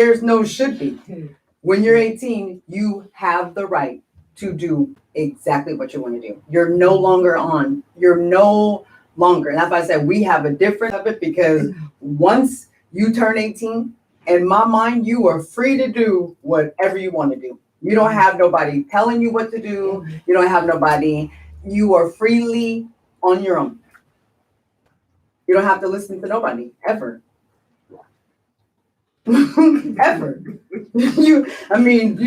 There's no should be. When you're 18, you have the right to do exactly what you want to do. You're no longer on. You're no longer. And that's why I said we have a difference of it, because once you turn 18, in my mind, you are free to do whatever you want to do. You don't have nobody telling you what to do. You don't have nobody. You are freely on your own. You don't have to listen to nobody ever. Ever. You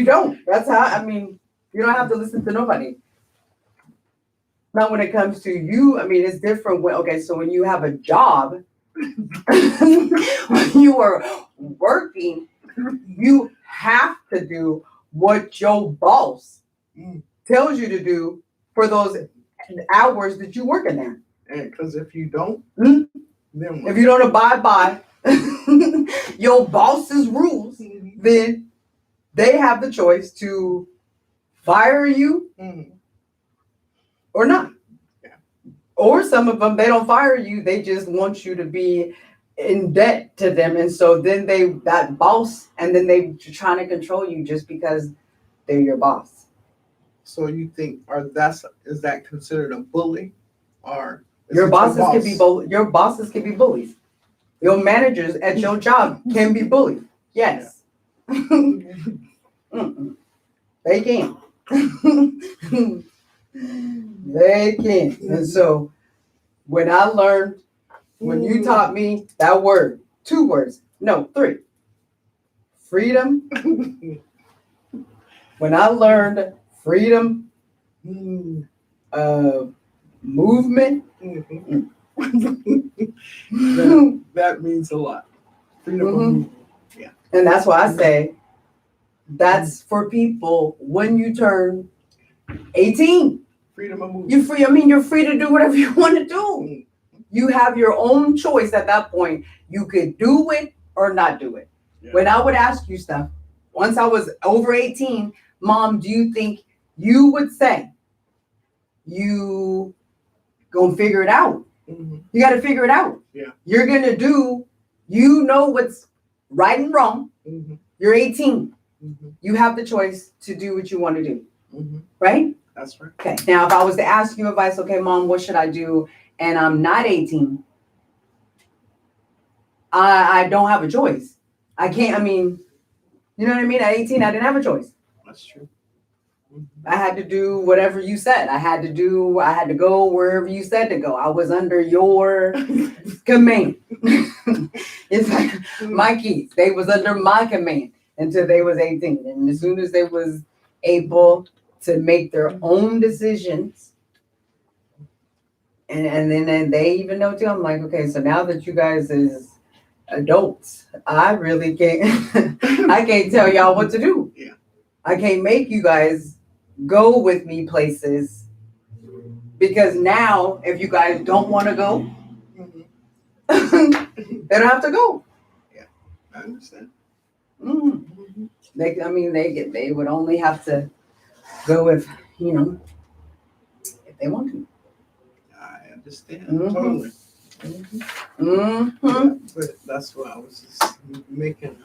don't. That's how, you don't have to listen to nobody. Now, when it comes to you, it's different. Okay, so when you have a job, when you are working, you have to do what your boss tells you to do for those hours that you work in there. And because if you don't, then if you don't abide by your boss's rules, then they have the choice to fire you or not. Yeah. Or some of them, they don't fire you. They just want you to be in debt to them. And so then that boss, and then they trying to control you just because they're your boss. So you think, is that considered a bully? Or your bosses can be your bosses can be bullies. Your managers at your job can be bullies. Yes. They can. They can. And so when you taught me that word, 2 words, no, 3, freedom. When I learned freedom of movement, that means a lot. Freedom of movement. Yeah. And that's why I say that's for people when you turn 18. Freedom of movement. You're free. You're free to do whatever you want to do. You have your own choice at that point. You could do it or not do it. Yeah. When I would ask you stuff, once I was over 18, Mom, do you think you would say you gonna figure it out? You got to figure it out. Yeah. You're gonna do. You know what's right and wrong. You're 18. You have the choice to do what you want to do. Right? That's right. Okay. Now, if I was to ask you advice, okay, Mom, what should I do? And I'm not 18. I don't have a choice. I can't. You know what I mean? At 18, I didn't have a choice. That's true. I had to do whatever you said. I had to go wherever you said to go. I was under your command. It's like my kids. They was under my command until they was 18. And as soon as they was able to make their own decisions, and then they even know too, I'm like, okay, so now that you guys is adults, I really can't I can't tell y'all what to do. Yeah. I can't make you guys go with me places, because now if you guys don't want to go, they don't have to go. Yeah, I understand. They would only have to go if they want to. I understand totally. Yeah, but that's why I was just making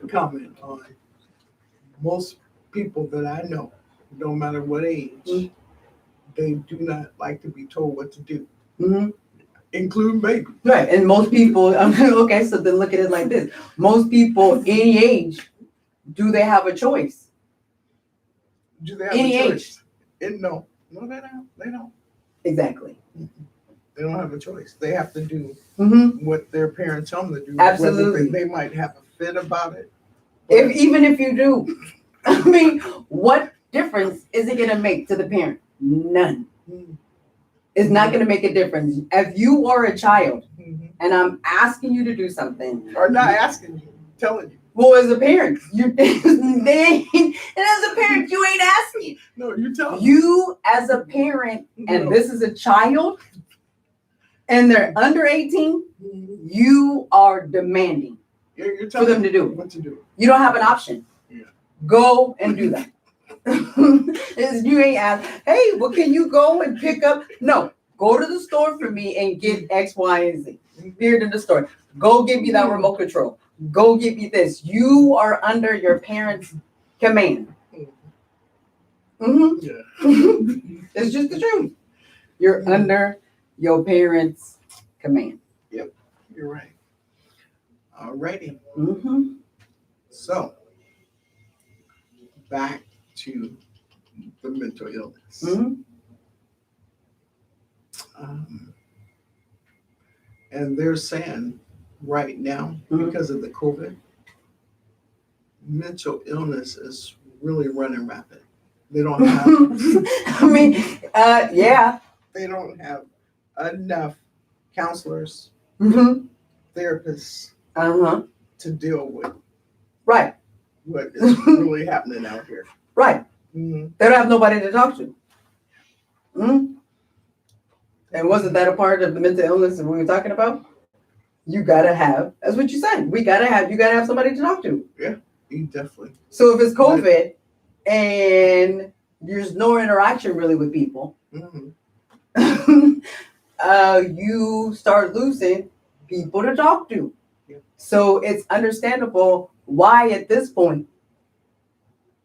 a comment on most people that I know, no matter what age, they do not like to be told what to do, including babies. Right, and most people, okay, so then look at it like this. Most people any age, do they have a choice? Do they have any a choice? Age? No, they don't. Exactly. They don't have a choice. They have to do what their parents tell them to do. Absolutely. They might have a fit about it. Even if you do, what difference is it going to make to the parent? None. It's not going to make a difference. If you are a child and I'm asking you to do something, or not asking you, telling you. Well, as a parent, and as a parent, you ain't asking. No, you're telling you as a parent, and this is a child, and they're under 18, you are demanding you're for them to do what to do. You don't have an option. Yeah. Go and do that. You ain't ask, hey, well, can you go and pick up? No, go to the store for me and get X, Y, and Z. Period in the store. Go give me that remote control. Go get me this. You are under your parents' command. Yeah. It's just the truth. You're under your parents' command. You're right. Alrighty. Mm-hmm. So back to the mental illness. Mm-hmm. And they're saying right now, Mhm. because of the COVID, mental illness is really running rapid. They don't have I mean, yeah. they don't have enough counselors, Mm-hmm. therapists Uh-huh. to deal with Right. what is really happening out here. Right. Mhm. They don't have nobody to talk to. Mm-hmm. And wasn't that a part of the mental illness that we were talking about? You gotta have, that's what you said. You gotta have somebody to talk to. You definitely. So if it's COVID and there's no interaction really with people, Mhm. you start losing people to talk to. Yeah. So it's understandable why at this point,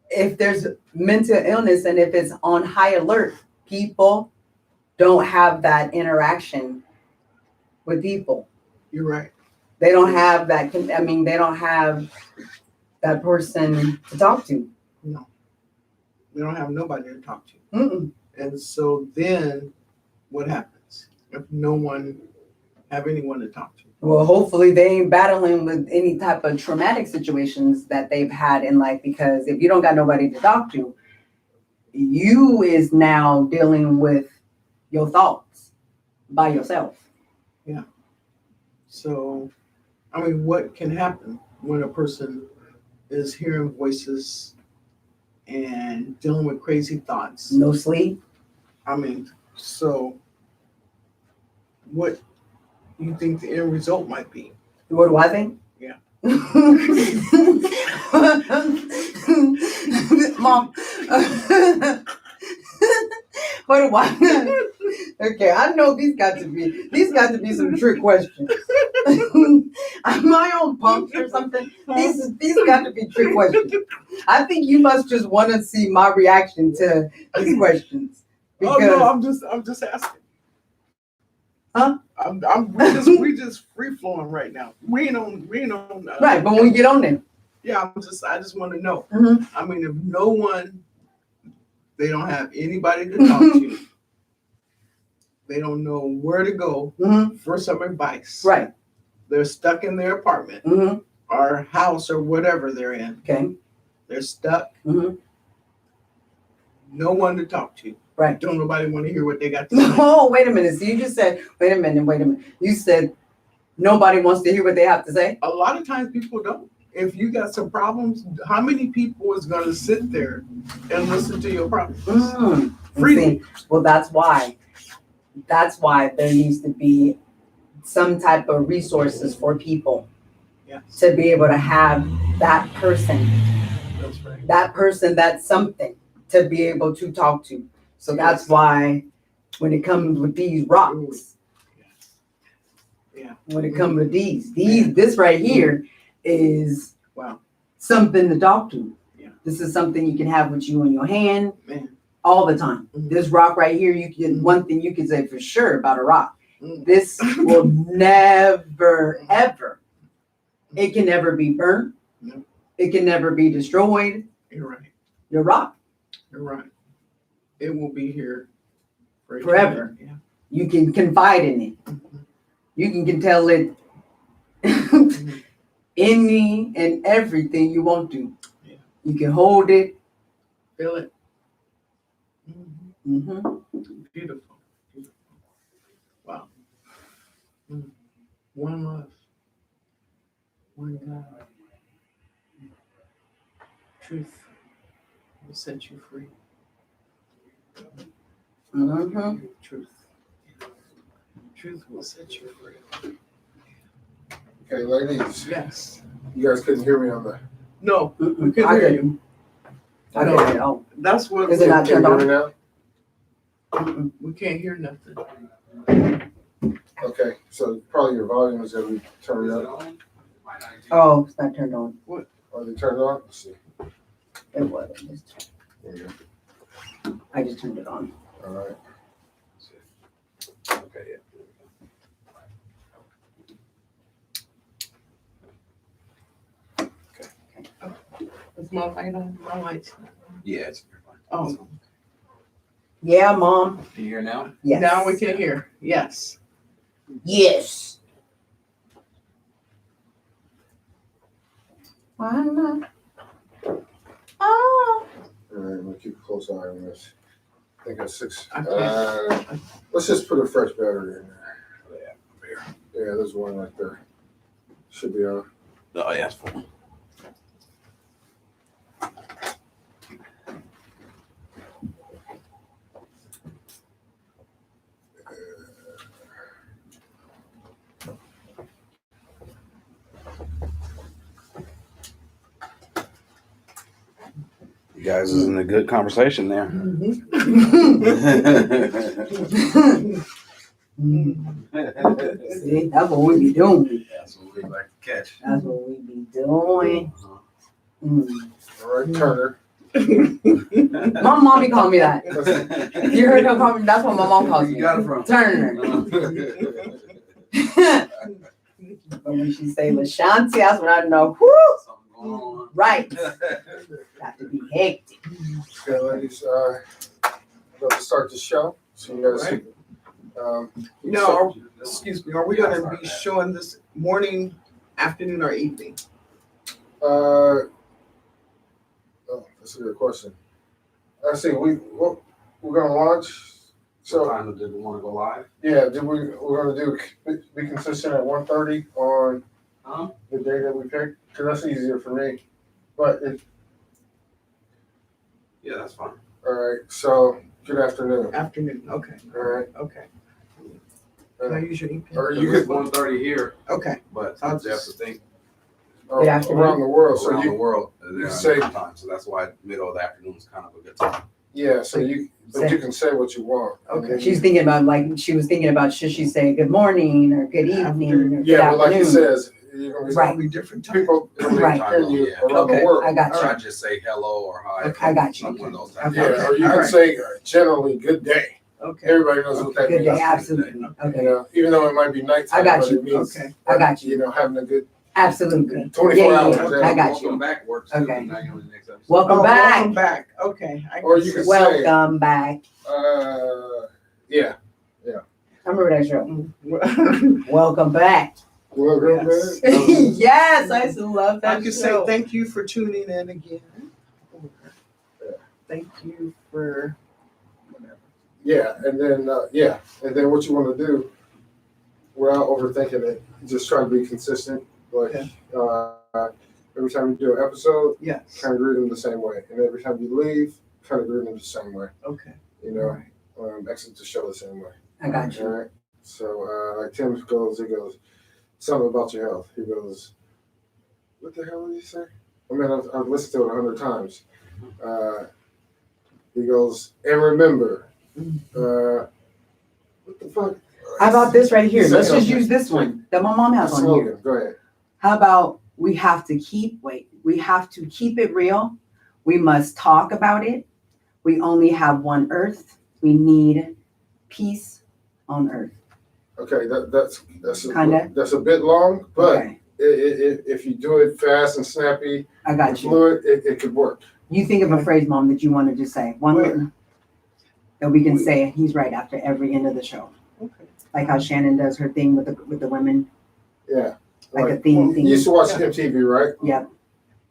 if there's mental illness and if it's on high alert, people don't have that interaction with people. You're right. They don't have that, they don't have that person to talk to. No. They don't have nobody to talk to. Mm-mm. And so then what happens if no one have anyone to talk to? Well, hopefully they ain't battling with any type of traumatic situations that they've had in life, because if you don't got nobody to talk to, you is now dealing with your thoughts by yourself. So, I mean, what can happen when a person is hearing voices and dealing with crazy thoughts? No sleep. I mean, so what do you think the end result might be? What do I think? Yeah. Mom. What do I? Okay, I know these got to be some trick questions. Am I on pumps or something? These got to be trick questions. I think you must just want to see my reaction to these questions. Oh no, I'm just asking. Huh? We just free flowing right now. We ain't on. Right, but when we get on there. Yeah, I just want to know. Mm-hmm. I mean, if no one, they don't have anybody to talk to. They don't know where to go for some advice. Right. They're stuck in their apartment or house or whatever they're in. Okay. They're stuck. Mm-hmm. No one to talk to. Right. Don't nobody want to hear what they got to say. Oh, wait a minute. So you just said, wait a minute. You said nobody wants to hear what they have to say? A lot of times people don't. If you got some problems, how many people is going to sit there and listen to your problems? Freely. Well, that's why there needs to be some type of resources for people to be able to have that person. That's right. That person, that's something to be able to talk to. So that's why when it comes with these rocks, when it comes with this right here is something to talk to. Yeah. This is something you can have with you in your hand. Man. All the time. Mm-hmm. This rock right here, one thing you can say for sure about a rock. Mm-hmm. This will never, ever. It can never be burnt. No. It can never be destroyed. You're right. Your rock. You're right. It will be here forever. Yeah. You can confide in it. Mm-hmm. You can tell it any and everything you want to. Yeah. You can hold it. Feel it. Beautiful. Wow. One love. One God. Truth will set you free. Truth. Truth will set you free. Okay, ladies. Yes. You guys couldn't hear me on the. No, we couldn't hear you. I No. couldn't. Oh. That's what. Is it not Can turned you on? hear me now? We can't hear nothing. Okay, so probably your volume is going to be turned up. Oh, it's not turned on. Are they turned on? Let's see. It was. There you I just turned it on. go. All right. Okay, yeah. Is my light on? My light's not. Yeah, it's fine. Oh, Yeah, Mom. Do you hear now? Yes. now we can hear. Yes. Yes. Why not? Oh. All right, we'll keep a close eye on this. I think it's 6. I can't. Let's just put a fresh battery in there. Yeah. Yeah, there's one right there. Should be on. Oh, yeah, it's full. You guys is in a good conversation there. See, that's what we be doing. That's what we like to catch. That's what we be doing. Mm. All right, Turner. My mom be calling me that. You heard her call me. That's what my mom calls Where me. you got it from? Turner. But when she say Lashanti, that's when I know. Whoo, Something going on. right. Got to be hectic. Okay, ladies, about to start the show. So you guys, Right. um, No, excuse me. Are we going to be showing this morning, afternoon, or evening? oh, that's a good question. I see. We're gonna launch. So, So time did we want to go live? yeah, we're gonna do be consistent at 1:30 on Huh? the day that we pick because that's easier for me. But Yeah, that's fine. all right. So good afternoon. Afternoon. Okay. All right. Okay. Can I use your email? Or You you get could 1:30 here, Okay. but I'll you have to think Good afternoon. around the world. So around the you world. you say- time, so that's why middle of the afternoon is kind of a good time. yeah. So you can say what you want. And Okay. then She's thinking about she was thinking about should she say good morning or good evening or good yeah, but like it afternoon. says, you're gonna be Right. It'll be different time. people Right. hearing you Yeah. around Okay. the world. I got Or you. I just say hello or hi. Okay. I got you. Some one of those types. Okay. Yeah, or you All can right. say generally good day. Okay. Everybody knows what that Good day, means. absolutely. You Okay, know, even though it might be nighttime, I got but you. it means Okay. I got you. you know having a good Absolutely. 24 Yeah, hours. yeah, yeah. I got you. Welcome back works too. Okay. Now you're on the next episode. Welcome Oh, back. Welcome back. Okay. Or you can say- Welcome back. Yeah. I remember that show. Mm. Welcome back. Welcome Yes. back. Yes, I used to love I that can say show. thank you for tuning in again. Thank you for whatever. Yeah, and then what you want to do without overthinking it, just try to be consistent. Like Okay. every time you do an episode, Yes. kind of greet them the same way, and every time you leave, kind of greet them the same way. Okay. You know, exit the show the same way. I got you. All right. So like Tim goes, he goes something about your health. He goes, what the hell did he say? I mean, I've listened to it 100 times. He goes, and remember, what the fuck? How about this right here? Say Let's just something. use this one that my mom has on here. Slogan. Go ahead. How about we have to keep it real. We must talk about it. We only have one earth. We need peace on earth. Okay, that's Kinda. that's a bit long, but Okay, if you do it fast and snappy I and got you. fluid, it could work. You think of a phrase, Mom, that you want to just say. One Wait. written that we can say he's right after every end of the show. Okay. Like how Shannon does her thing with the women, Yeah. like a theme You thing. used to watch MTV, right? Yep.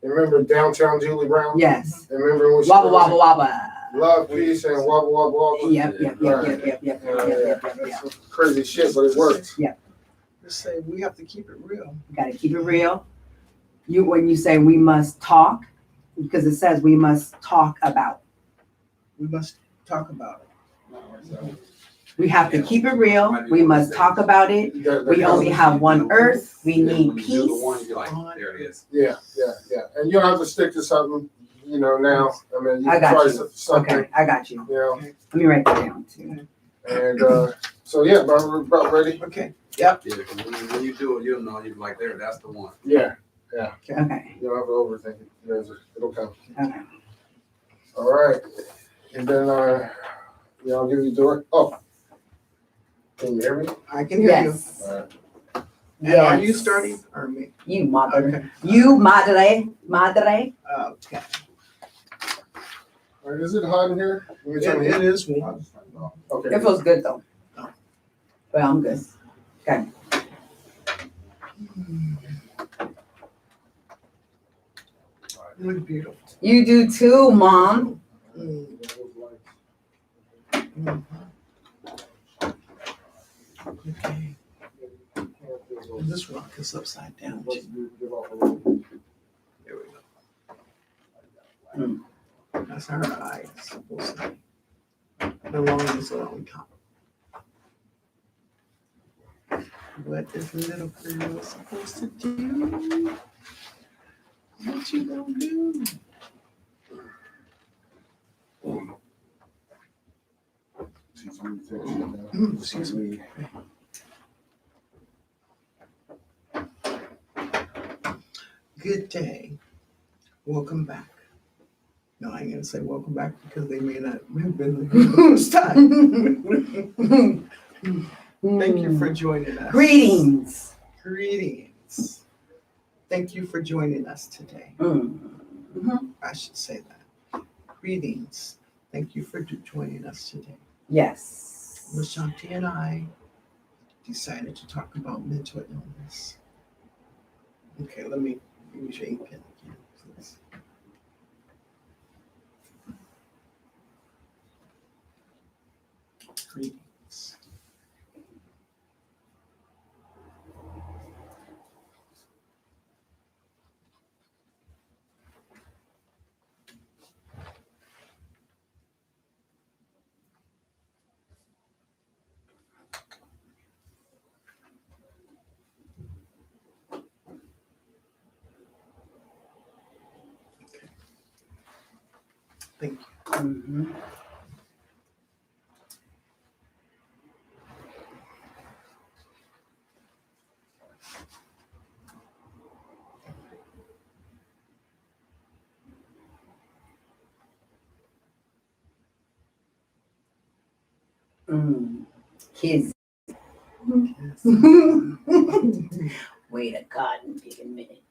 And remember Downtown Julie Brown? Yes. And remember when she Wobble was wobble wobble. Love, peace, and wobble, wobble, wobble? Yep, yep, yep, yep, yep, yep, Yeah, yep, yeah. yep. Some crazy shit, but it works. Just say we have to keep it real. You gotta keep it real. When you say we must talk, because it says we must talk about. We must talk about it. We have to keep it real. We must talk about it. We only have one earth. We Then need when you do the peace. one, you're like, there it is. Yeah. And you don't have to stick to something, now. I mean, you I can got try you. something, Okay, I got you. you know. Let me write that down too. And so yeah, we're about ready. Okay. Yeah, 'cause when you do it, you'll know, you're like, that's the one. Yeah, Okay. you don't have to overthink it. It'll come. Okay. All right, and then yeah, I'll give you the door. Oh, can you hear me? I can hear Yes. All right. you. And are you Yes. starting or me? You mother. Okay. You madre. Madre. Okay. All right, is it hot in here? Let me turn It it. is warm. Okay. It feels good though. Oh. But I'm good. Okay. You look beautiful. You do too, Mom. Mm. Okay. And this rock is upside down. Too. There we go. That's our eyes supposed to be. The longest are on top. What is little girl supposed to do? What you gonna do? Excuse me. Good day. Welcome back. No, I ain't gonna say welcome back because they may not have been the first time. Thank you for joining us. Greetings. Greetings. Thank you for joining us today. Mhm. I should say that. Greetings. Thank you for joining us today. Yes. Lashanti and I decided to talk about mental illness. Okay, let me use your ink pen again, please. Greetings. Thank you. Mhm. Kids. Wait a God, take a minute.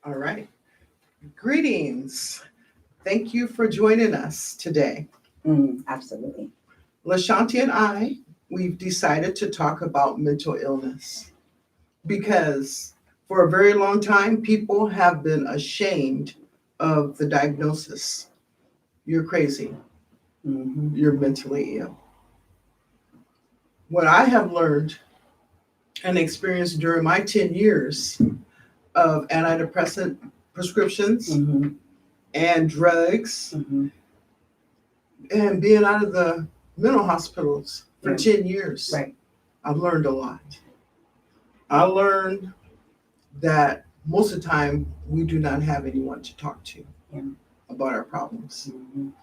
All right. Greetings. Thank you for joining us today. Absolutely. Lashanti and I, we've decided to talk about mental illness because for a very long time, people have been ashamed of the diagnosis. You're crazy. Mhm. You're mentally ill. What I have learned and experienced during my 10 years of antidepressant prescriptions Mhm. and drugs Mhm. and being out of the mental hospitals for Yeah. 10 years, Right. I've learned a lot. I learned that most of the time we do not have anyone to talk to Yeah. about our problems. Mhm.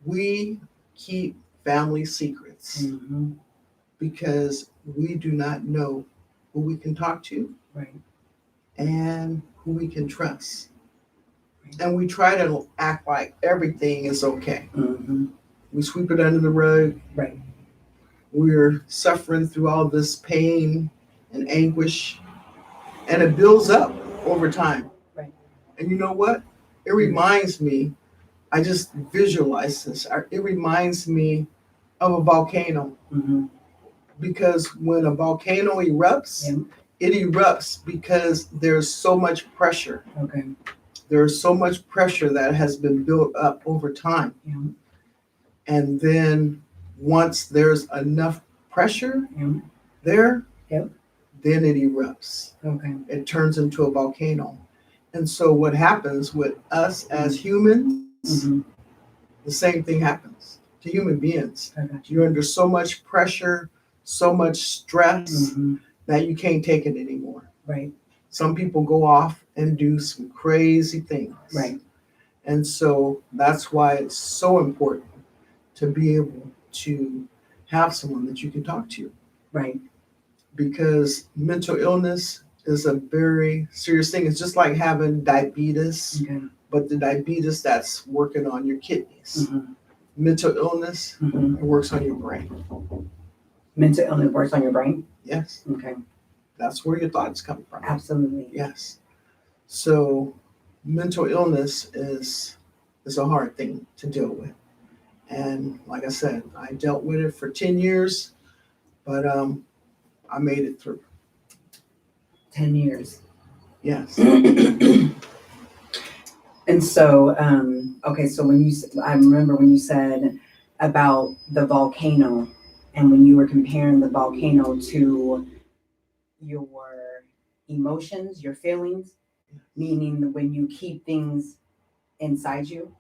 We keep family secrets Mhm. because we do not know who we can talk to Right. and who we can trust. And we try to act like everything is okay. Mhm. We sweep it under the rug. Right. We're suffering through all this pain and anguish, and it builds up over time. Right. And you know what? It reminds me, I just visualize this. It reminds me of a volcano Mhm. because when a volcano erupts, Yeah. it erupts because there's so much pressure. Okay. There's so much pressure that has been built up over time. Yeah. And then once there's enough pressure Yeah. there, Yep. then it erupts. Okay. It turns into a volcano. And so what happens with us as humans, Mhm. the same thing happens. to human beings. I got You're under so much pressure, so much stress Mhm. that you can't take it anymore. Right, Some people go off and do some crazy things. right. And so that's why it's so important to be able to have someone that you can talk to, Right. because mental illness is a very serious thing. It's just like having diabetes, Okay. but the diabetes that's working on your kidneys. Mhm. Mental illness, Mhm. it works on your brain. Mental illness works on your brain. Yes, Okay. that's where your thoughts come from. Absolutely. Yes. So mental illness is a hard thing to deal with. And like I said, I dealt with it for 10 years, but I made it through. 10 years. Yes. And so, okay, so I remember when you said about the volcano, and when you were comparing the volcano to your emotions, your feelings, meaning that when you keep things inside you,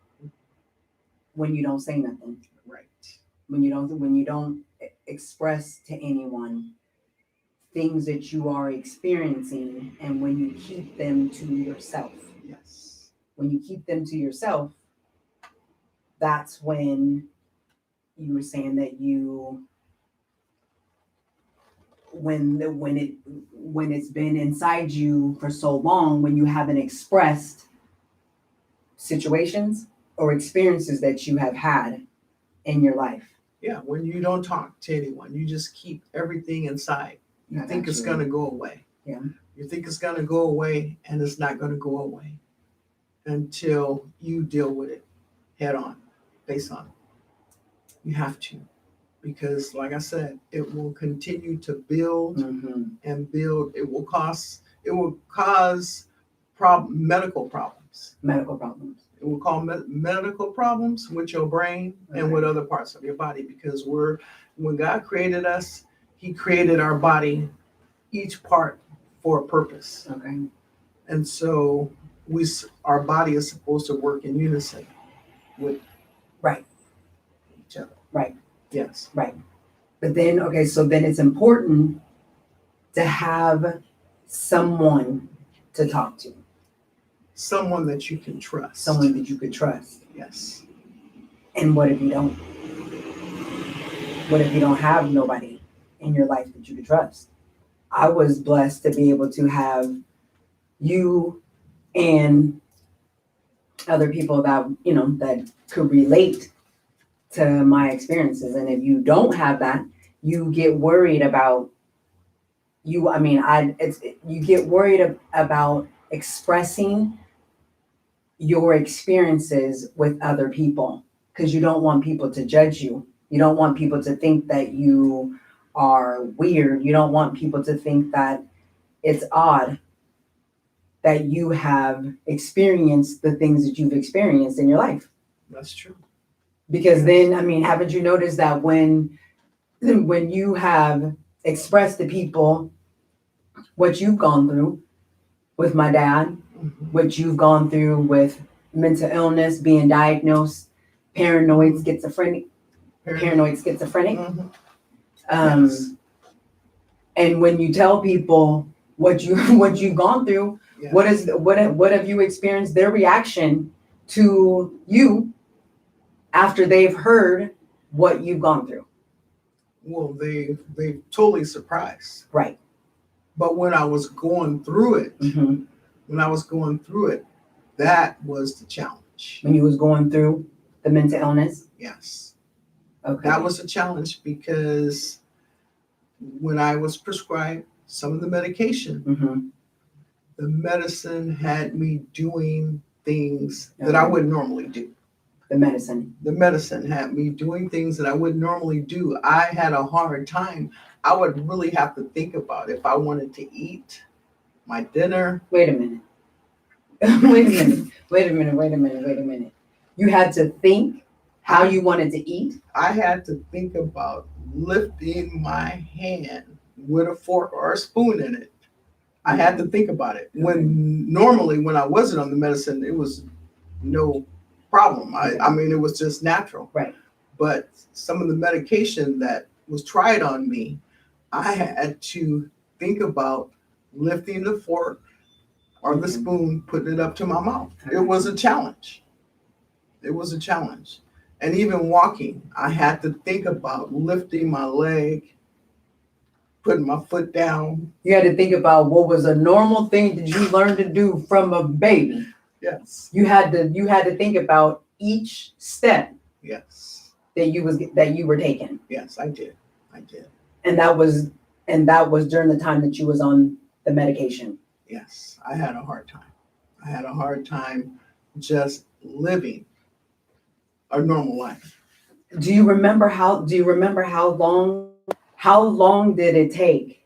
when you don't say nothing, Right. when you don't express to anyone things that you are experiencing, and when you keep them to yourself. Yes. When you keep them to yourself, that's when you were saying that when it's been inside you for so long, when you haven't expressed situations or experiences that you have had in your life. Yeah. When you don't talk to anyone, you just keep everything inside. You think it's going to go away. Yeah. You think it's going to go away, and it's not going to go away until you deal with it head on, face on. You have to, because like I said, it will continue to build Mm-hmm. and build. It will cause medical problems. Medical problems. It will cause medical problems with your brain and with other parts of your body, because when God created us, He created our body, each part for a purpose. Okay. And so our body is supposed to work in unison with Right. each other. Right. Yes. Right. But then, okay, so then it's important to have someone to talk to, Someone that you can trust. someone that you could trust. Yes. And what if you don't? What if you don't have nobody in your life that you could trust? I was blessed to be able to have you and other people that, that could relate to my experiences. And if you don't have that, you get worried about you get worried about expressing your experiences with other people, because you don't want people to judge you. You don't want people to think that you are weird. You don't want people to think that it's odd that you have experienced the things that you've experienced in your life. That's true. Because then, haven't you noticed that when you have expressed to people what you've gone through with my dad, Mhm. what you've gone through with mental illness, being diagnosed, paranoid schizophrenic, Mhm. Yes. and when you tell people what you've gone through, Yes. what have you experienced? Their reaction to you after they've heard what you've gone through. Well, they totally surprised. Right. But when I was going through it, Mm-hmm. that was the challenge. When you was going through the mental illness. Yes. Okay. That was a challenge, because when I was prescribed some of the medication, Mm-hmm. the medicine had me doing things that I wouldn't normally do. The medicine. The medicine had me doing things that I wouldn't normally do. I had a hard time. I would really have to think about if I wanted to eat my dinner. Wait a minute. Wait a minute. You had to think how you wanted to eat. I had to think about lifting my hand with a fork or a spoon in it. I had to think about it. When normally, when I wasn't on the medicine, it was no problem. I mean, it was just natural. Right. But some of the medication that was tried on me, I had to think about lifting the fork or the spoon, putting it up to my mouth. It was a challenge. It was a challenge. And even walking, I had to think about lifting my leg, putting my foot down. You had to think about what was a normal thing that you learned to do from a baby. Yes. You had to think about each step Yes. that you were taking. Yes, I did. And that was during the time that you was on the medication. Yes, I had a hard time. I had a hard time just living a normal life. Do you remember how long did it take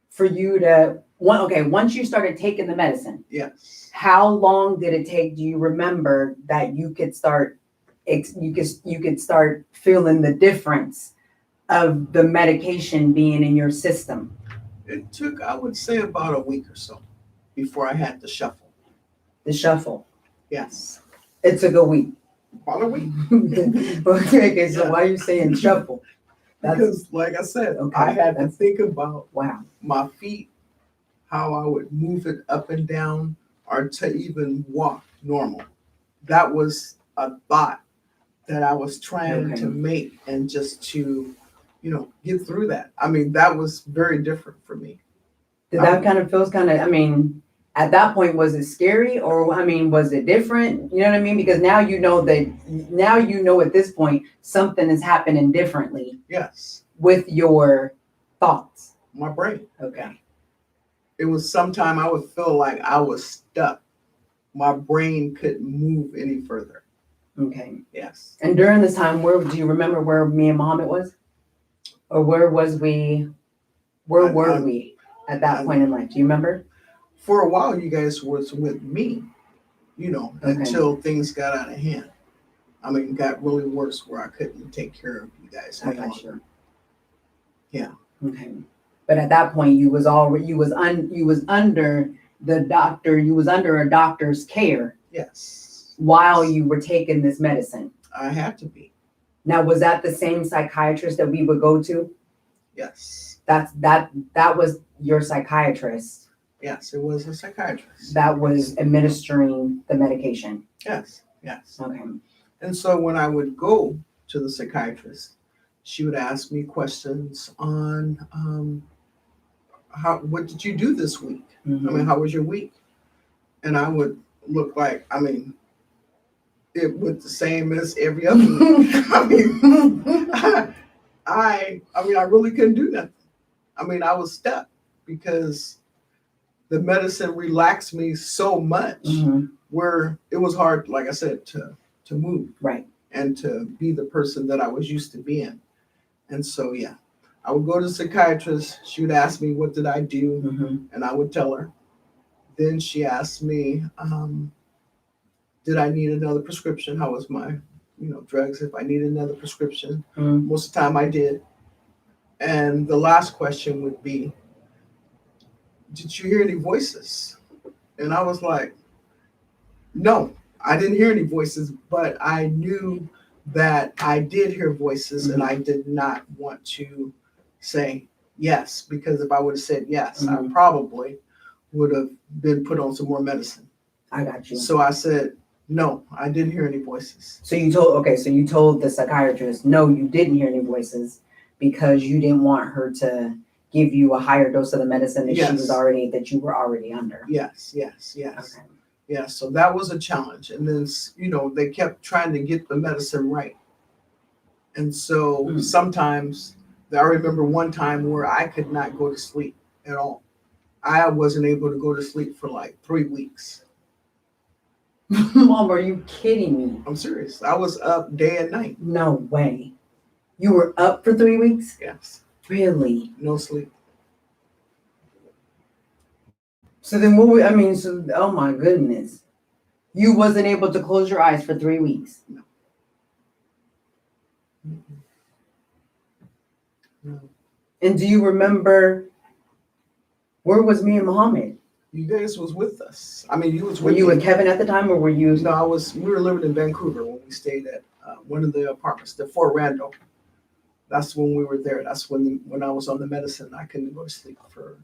for you to once you started taking the medicine, Yes. how long did it take, do you remember, that you could start feeling the difference of the medication being in your system? It took, I would say, about a week or so before I had to shuffle. The shuffle. Yes. It took a week. About a week. Okay, so why are you saying shuffle? Because, like I said, Okay, I had to that's- think about Wow. my feet, how I would move it up and down, or to even walk normal. That was a thought that I was trying Okay. to make, and just to, get through that. I mean, that was very different for me. Did that at that point, was it scary, or was it different? You know what I mean? Because now you know at this point something is happening differently Yes, with your thoughts. my brain. Okay. It was sometime I would feel like I was stuck. My brain couldn't move any further. Okay. Yes. And during this time, do you remember where me and Muhammad was? Or where was we? Where were we at that point in life? Do you remember? For a while, you guys was with me, Okay. until things got out of hand. I mean, it got really worse where I couldn't take care of you guys I any got longer. you. Yeah. Okay. But at that point, you was under the doctor. You was under a doctor's care Yes. while you were taking this medicine. I had to be. Now, was that the same psychiatrist that we would go to? Yes. That was your psychiatrist Yes, it was a psychiatrist. that was administering the medication. Yes. Yes. Okay. And so when I would go to the psychiatrist, she would ask me questions on what did you do this week? Mhm. I mean, how was your week? And I would look like, it was the same as every other week. I really couldn't do nothing. I was stuck because the medicine relaxed me so much Mhm. where it was hard, like I said, to move Right. and to be the person that I was used to being. And so, yeah, I would go to the psychiatrist. She would ask me, what did I do? Mhm. And I would tell her. Then she asked me, did I need another prescription? How was my, drugs? If I needed another prescription. Mhm. Most of the time I did. And the last question would be, did you hear any voices? And I was like, no, I didn't hear any voices, but I knew that I did hear voices, and I did not want to say yes, because if I would have said yes, I probably would have been put on some more medicine. I got you. So I said, no, I didn't hear any voices. So you told the psychiatrist, no, you didn't hear any voices because you didn't want her to give you a higher dose of the medicine that Yes. that you were already under. Yes. Okay. Yeah, so that was a challenge. And then, they kept trying to get the medicine right. And so sometimes, I remember one time where I could not go to sleep at all. I wasn't able to go to sleep for like 3 weeks. Mom, are you kidding me? I'm serious. I was up day and night. No way. You were up for 3 weeks? Yes. Really? No sleep. So then oh my goodness. You wasn't able to close your eyes for 3 weeks? No. And do you remember, where was me and Muhammad? You guys was with us. You was Were with you me. with Kevin at the time, or were you? No, we were living in Vancouver when we stayed at one of the apartments, the Fort Randall. That's when we were there. That's when I was on the medicine, I couldn't go to sleep for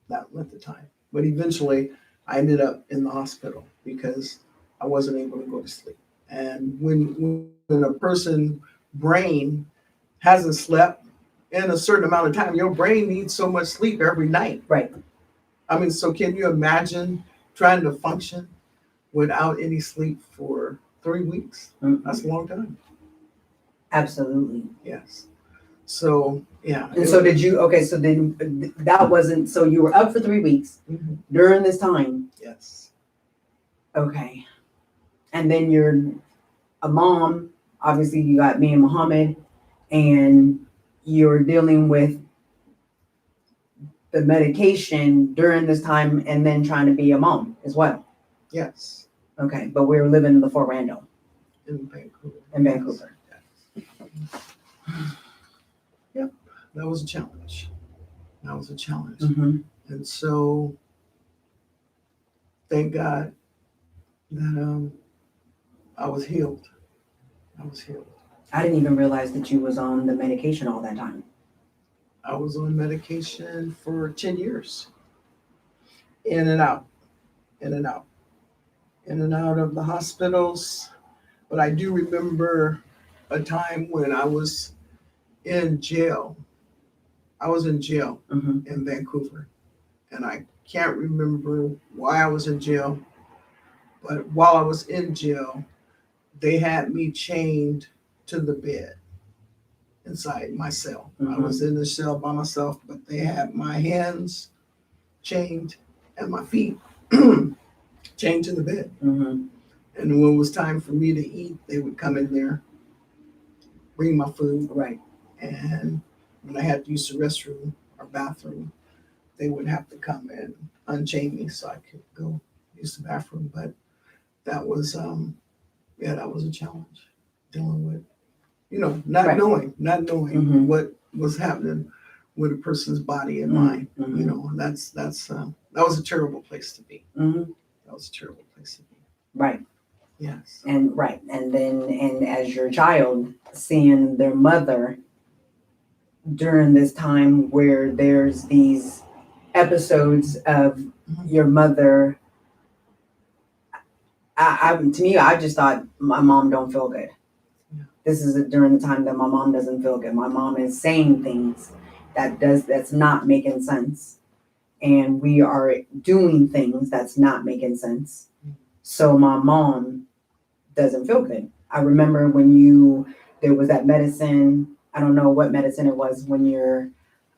that length of time. But eventually, I ended up in the hospital because I wasn't able to go to sleep. And when a person brain hasn't slept in a certain amount of time, your brain needs so much sleep every night. Right. I mean, so can you imagine trying to function without any sleep for 3 weeks? Mhm. That's a long time. Absolutely. Yes. So yeah. And so did you, okay, so then that wasn't, so you were up for 3 weeks Mhm. during this time. Yes. Okay. And then you're a mom, obviously you got me and Muhammad, and you're dealing with the medication during this time and then trying to be a mom as well. Yes. Okay, but we were living in the Fort Randall In Vancouver. in Vancouver. Yep. That was a challenge. That was a challenge. Mm-hmm. And so thank God that I was healed. I was healed. I didn't even realize that you was on the medication all that time. I was on medication for 10 years. In and out, in and out, in and out of the hospitals. But I do remember a time when I was in jail. I was in jail Mm-hmm. in Vancouver. And I can't remember why I was in jail. But while I was in jail, they had me chained to the bed inside my cell. I Mhm. was in the cell by myself, but they had my hands chained and my feet chained to the bed. Mm-hmm. And when it was time for me to eat, they would come in there, bring my food, Right. and when I had to use the restroom or bathroom, they would have to come and unchain me so I could go use the bathroom. But that was that was a challenge dealing with, not Right. knowing Mhm. what was happening with a person's body and mind. Mhm. And that's that was a terrible place to be. Mm-hmm. That was a terrible place to be. Right. Yes. And right. And then, and as your child seeing their mother during this time where there's these episodes of your mother, to me, I just thought my mom don't feel good. Yeah. This is during the time that my mom doesn't feel good. My mom is saying things that's not making sense, and we are doing things that's not making sense. So my mom doesn't feel good. I remember when there was that medicine. I don't know what medicine it was when your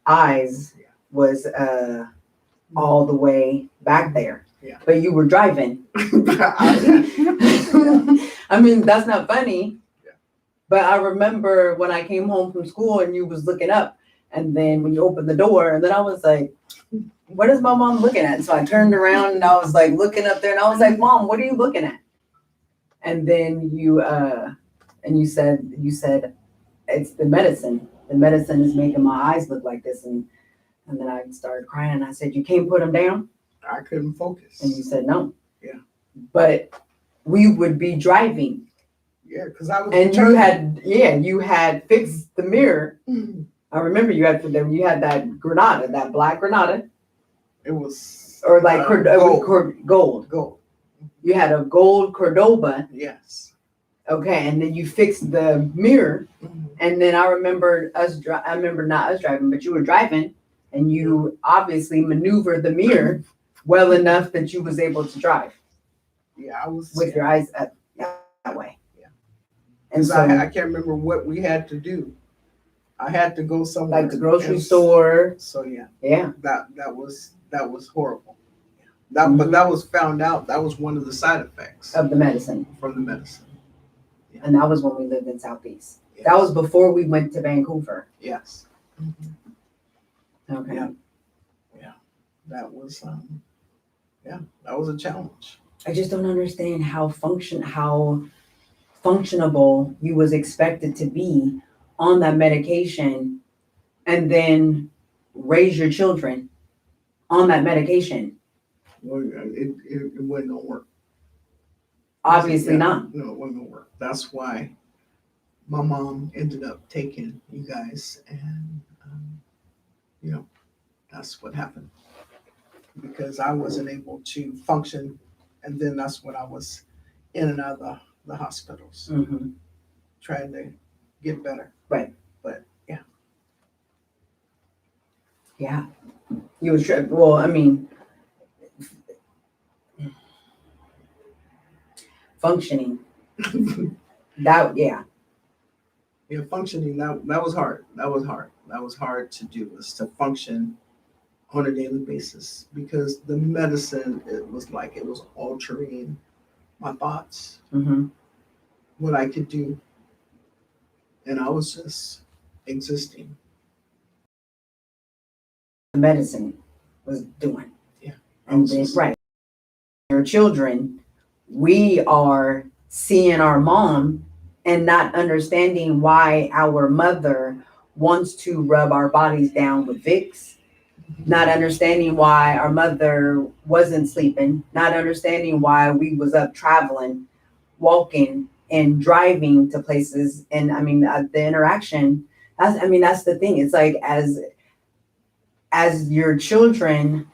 eyes was all the way back there. Yeah. But you were driving. I mean, that's not funny. Yeah. But I remember when I came home from school and you was looking up, and then when you opened the door, and then I was like, what is my mom looking at? So I turned around and I was like looking up there, and I was like, Mom, what are you looking at? And then you said it's the medicine. The medicine is making my eyes look like this, and then I started crying, and I said, you can't put them down? I couldn't focus. And you said no. Yeah. But we would be driving, Yeah, because I was. and you had fixed the mirror. I remember you had that Granada, that black Granada, It was. or like gold. gold. Gold. You had a gold Cordoba, Yes. okay, and then you fixed the mirror. Mhm. And then I remember not us driving, but you were driving, and you obviously maneuvered the mirror well enough that you was able to drive Yeah, I was. with your eyes up that way. Yeah. And so, I can't remember what we had to do. I had to go somewhere. like the grocery and- store, So yeah, yeah. that was horrible. But that was found out. That was one of the side effects Of the medicine. from the medicine. And that was when we lived in Southeast. Yes. That was before we went to Vancouver. Yes. Okay. Yeah. That was that was a challenge. I just don't understand how functionable you was expected to be on that medication and then raise your children on that medication. Well, it wasn't gonna work. Obviously Yeah. not. No, it wasn't gonna work. That's why my mom ended up taking you guys, and that's what happened because I wasn't able to function, and then that's when I was in and out of the hospitals Mm-hmm. trying to get better. Right. But yeah, Yeah. You was well, I mean, functioning. That yeah. yeah, functioning that was hard. That was hard. That was hard to do, was to function on a daily basis because the medicine, it was like it was altering my thoughts, Mm-hmm. what I could do, and I was just existing. The medicine was doing. Yeah. And then, right. Your children, we are seeing our mom and not understanding why our mother wants to rub our bodies down with Vicks, not understanding why our mother wasn't sleeping, not understanding why we was up traveling, walking and driving to places. And I mean, the interaction, that's the thing. It's like as your children,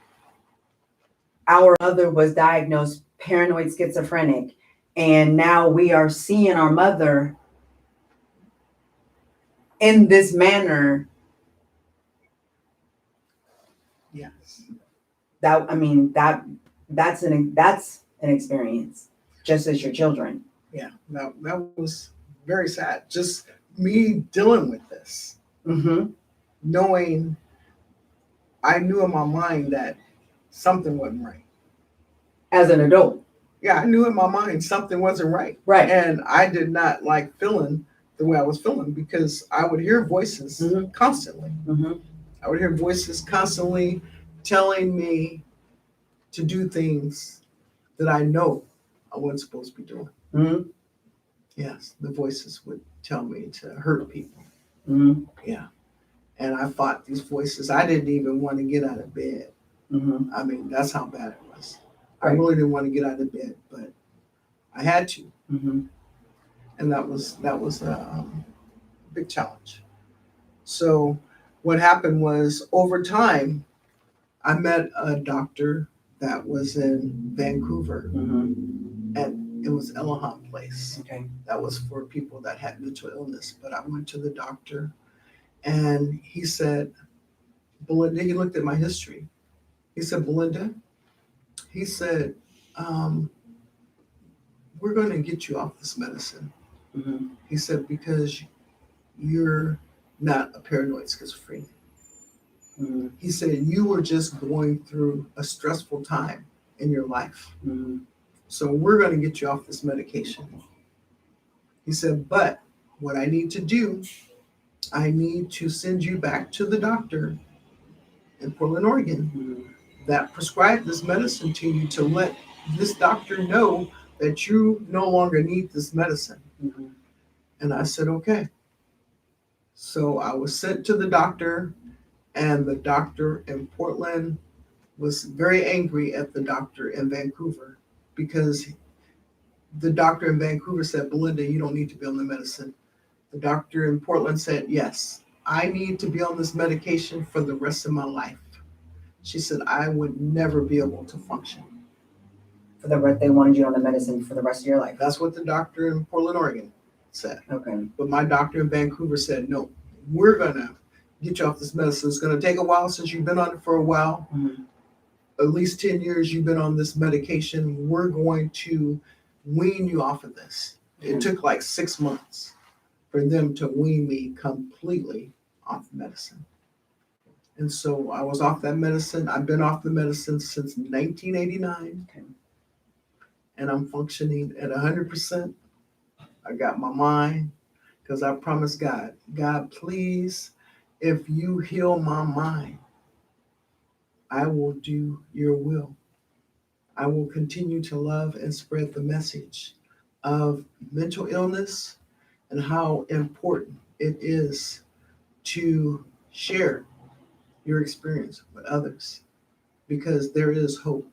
our mother was diagnosed paranoid schizophrenic, and now we are seeing our mother in this manner. Yes. That's an experience, just as your children. Yeah. That was very sad. Just me dealing with this, Mm-hmm. knowing I knew in my mind that something wasn't right. As an adult, Yeah, I knew in my mind something wasn't right. right? And I did not like feeling the way I was feeling because I would hear voices Mhm. constantly. Mm-hmm. I would hear voices constantly telling me to do things that I know I wasn't supposed to be doing. Mm-hmm. Yes, the voices would tell me to hurt people. Mm-hmm. Yeah. And I fought these voices. I didn't even want to get out of bed. Mm-hmm. I mean, that's how bad it was. I Right. really didn't want to get out of bed, but I had to. Mm-hmm. And that was a big challenge. So what happened was over time, I met a doctor that was in Vancouver, Mm-hmm. and it was Elahan Place. Okay. That was for people that had mental illness. But I went to the doctor, and he said, Belinda, he looked at my history. He said, Belinda, he said, we're going to get you off this medicine. Mm-hmm. He said, because you're not a paranoid schizophrenic. Mm-hmm. He said, you were just going through a stressful time in your life. Mm-hmm. So we're going to get you off this medication. He said, but what I need to do, I need to send you back to the doctor in Portland, Oregon, Mm-hmm. that prescribed this medicine to you to let this doctor know that you no longer need this medicine. Mm-hmm. And I said, okay. So I was sent to the doctor, and the doctor in Portland was very angry at the doctor in Vancouver because the doctor in Vancouver said, Belinda, you don't need to be on the medicine. The doctor in Portland said, yes, I need to be on this medication for the rest of my life. She said, I would never be able to function. They wanted you on the medicine for the rest of your life. That's what the doctor in Portland, Oregon said. Okay. But my doctor in Vancouver said, no, we're going to get you off this medicine. It's going to take a while since you've been on it for a while. Mm-hmm. At least 10 years you've been on this medication. We're going to wean you off of this. It took like 6 months for them to wean me completely off medicine. And so I was off that medicine. I've been off the medicine since 1989. Okay. And I'm functioning at 100%. I got my mind because I promised God, God, please, if you heal my mind, I will do your will. I will continue to love and spread the message of mental illness and how important it is to share your experience with others, because there is hope.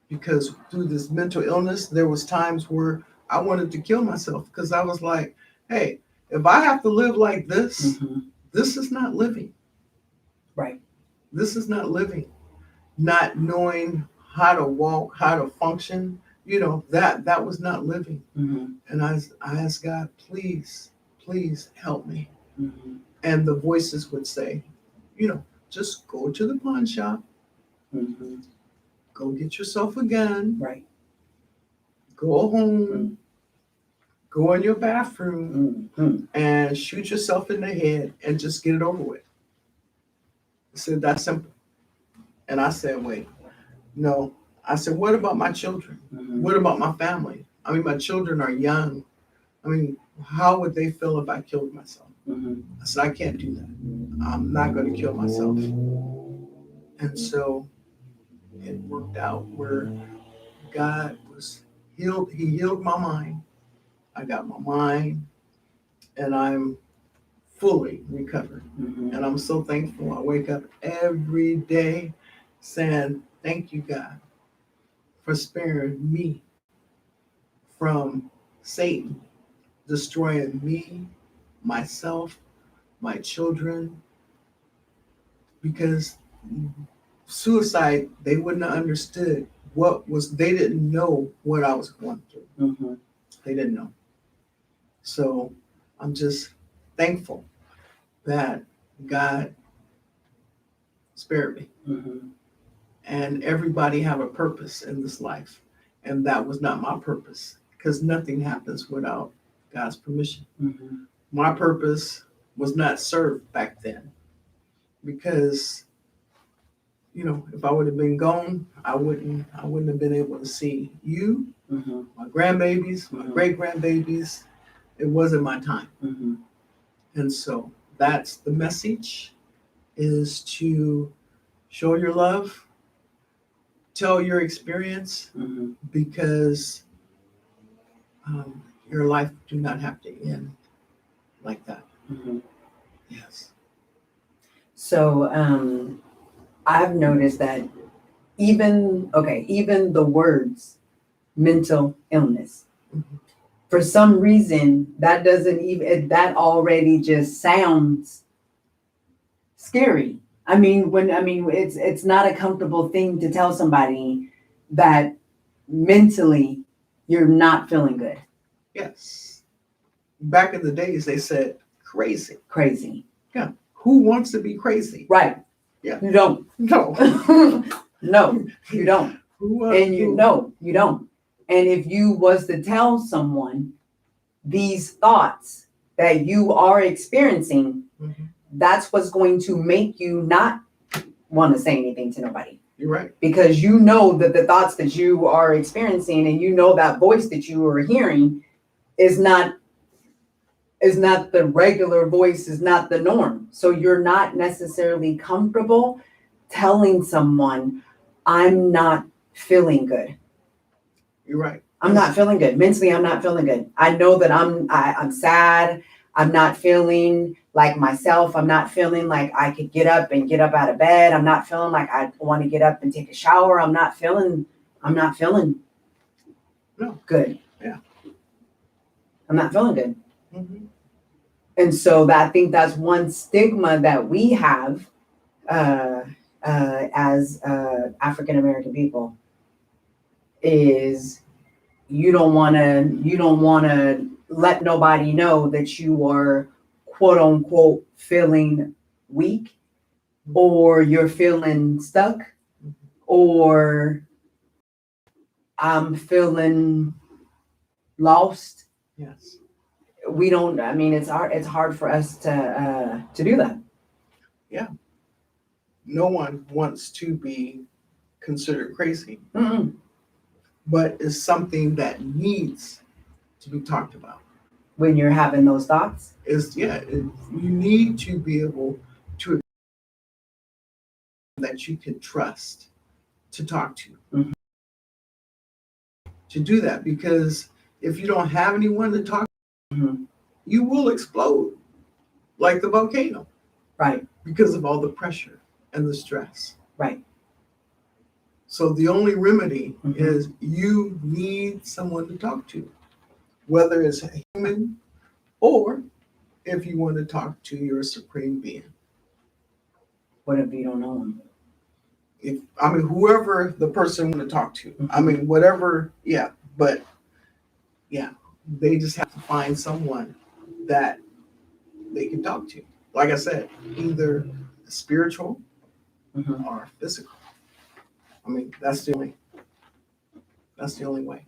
Because through this mental illness, there was times where I wanted to kill myself because I was like, hey, if I have to live like this, Mhm. this is not living. Right. This is not living. Not knowing how to walk, how to function, that was not living. Mhm. And I asked God, please, please help me. Mhm. And the voices would say, just go to the pawn shop, Mhm. go get yourself a gun, Right. go home, go in your bathroom, Mhm. and shoot yourself in the head and just get it over with. I said, that's simple. And I said, wait, no. I said, what about my children? Mhm. What about my family? I mean, my children are young. I mean, how would they feel if I killed myself? Mhm. I said, I can't do that. I'm not going to kill myself. And so it worked out where God was healed. He healed my mind. I got my mind and I'm fully recovered. Mhm. And I'm so thankful. I wake up every day saying, thank you, God, for sparing me from Satan destroying me, myself, my children, because suicide, they wouldn't have understood they didn't know what I was going through. Mhm. They didn't know. So I'm just thankful that God spared me. Mhm. And everybody have a purpose in this life. And that was not my purpose because nothing happens without God's permission. Mhm. My purpose was not served back then because if I would have been gone, I wouldn't have been able to see you, Mhm. my grandbabies, my Mhm. great grandbabies. It wasn't my time. Mhm. And so that's the message, is to show your love, tell your experience, Mhm. because your life do not have to end like that. Mhm. Yes. So I've noticed that even the words mental illness, Mhm. for some reason that doesn't even that already just sounds scary. I mean it's not a comfortable thing to tell somebody that mentally you're not feeling good. Yes. Back in the days, they said crazy. Crazy. Who wants to be crazy? Right. Yeah. You don't. No. No, you don't. Who wants And you don't. And if you was to tell someone these thoughts that you are experiencing, Mhm. that's what's going to make you not want to say anything to nobody. You're right. Because you know that the thoughts that you are experiencing and you know that voice that you are hearing is not the regular voice, is not the norm. So you're not necessarily comfortable telling someone, I'm not feeling good. You're right. I'm not feeling good. Mentally, I'm not feeling good. I know that I'm sad. I'm not feeling like myself. I'm not feeling like I could get up out of bed. I'm not feeling like I want to get up and take a shower. I'm not feeling No. good. Yeah. I'm not feeling good. Mhm. And so I think that's one stigma that we have as African American people, is you don't want to let nobody know that you are quote unquote feeling weak, or you're feeling stuck, or I'm feeling lost. Yes. We don't. I mean, it's hard for us to do that. No one wants to be considered crazy, Mm-mm. but it's something that needs to be talked about. When you're having those thoughts. You need to be able to that you can trust to talk to. Mhm. To do that, because if you don't have anyone to talk to, Mhm. you will explode like the volcano Right. because of all the pressure and the stress. Right. So the only remedy Mhm. is you need someone to talk to, whether it's a human or if you want to talk to your supreme being. What if you don't know them? Whoever the person want to talk to. Whatever. Yeah, but yeah, they just have to find someone that they can talk to. Like I said, either spiritual Mhm. or physical. That's the only way.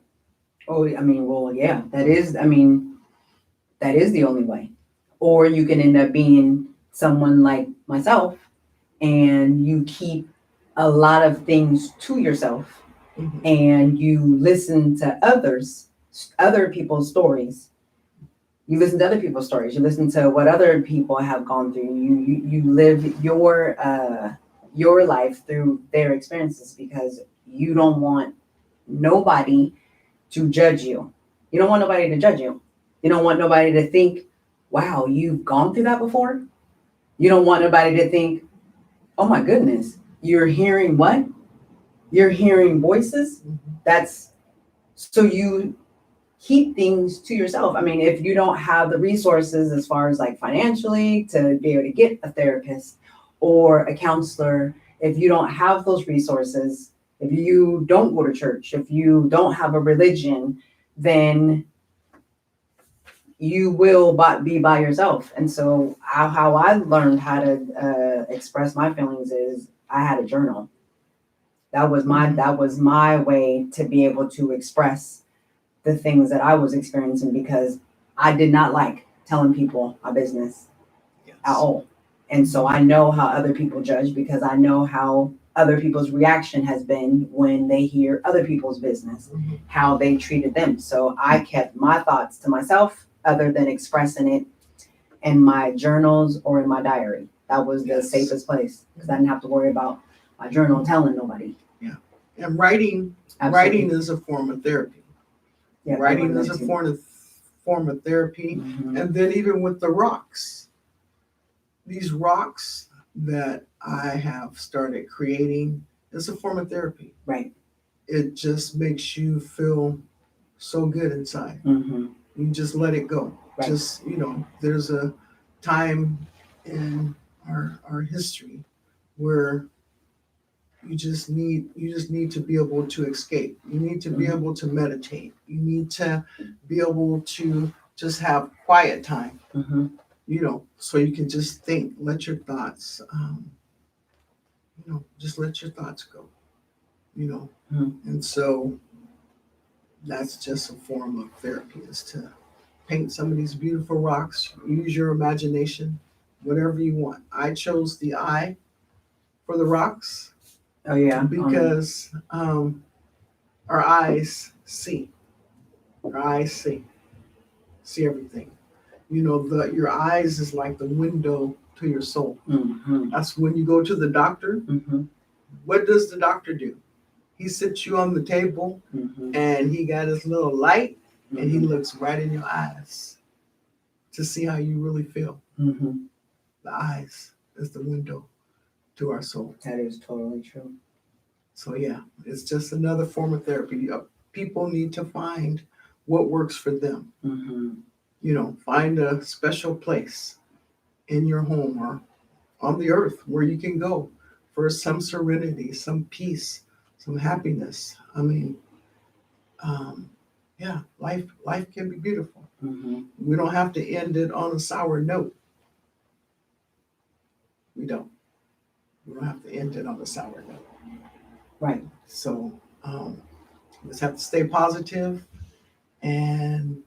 Oh, well, yeah, that is the only way. Or you can end up being someone like myself and you keep a lot of things to yourself Mhm. and you listen to other people's stories. You listen to other people's stories. You listen to what other people have gone through. You live your life through their experiences because you don't want nobody to judge you. You don't want nobody to judge you. You don't want nobody to think, wow, you've gone through that before. You don't want nobody to think, oh my goodness, you're hearing what? You're hearing voices? Mhm. That's so you keep things to yourself. If you don't have the resources as far as like financially to be able to get a therapist or a counselor, if you don't have those resources, if you don't go to church, if you don't have a religion, then you will be by yourself. And so how I learned how to express my feelings is I had a journal. That was my way to be able to express the things that I was experiencing because I did not like telling people my business Yes. at all. And so I know how other people judge because I know how other people's reaction has been when they hear other people's business, Mhm. how they treated them. So I kept my thoughts to myself other than expressing it in my journals or in my diary. That was the Yes. safest place because I didn't have to worry about my journal telling nobody. And writing Absolutely. is a form of therapy. Yeah, Writing is a form of therapy. Mhm. And then even with the rocks, these rocks that I have started creating is a form of therapy. Right. It just makes you feel so good inside. Mm-hmm. You just let it go. Right. Just, there's a time in our history where you just need to be able to escape. You need to be able to meditate. You need to be able to just have quiet time, Mm-hmm. so you can just think, let your thoughts, just let your thoughts go, And so that's just a form of therapy, is to paint some of these beautiful rocks, use your imagination, whatever you want. I chose the eye for the rocks Oh yeah. because our eyes see. Our eyes see everything. Your eyes is like the window to your soul. Mm-hmm. That's when you go to the doctor. Mm-hmm. What does the doctor do? He sits you on the table Mm-hmm. and he got his little light and he Mm-hmm. looks right in your eyes to see how you really feel. Mm-hmm. The eyes is the window to our soul. That is totally true. So yeah, it's just another form of therapy. People need to find what works for them. Mm-hmm. Find a special place in your home or on the earth where you can go for some serenity, some peace, some happiness. Yeah, life can be beautiful. Mm-hmm. We don't have to end it on a sour note. We don't. We don't have to end it on a sour note. Right. So just have to stay positive and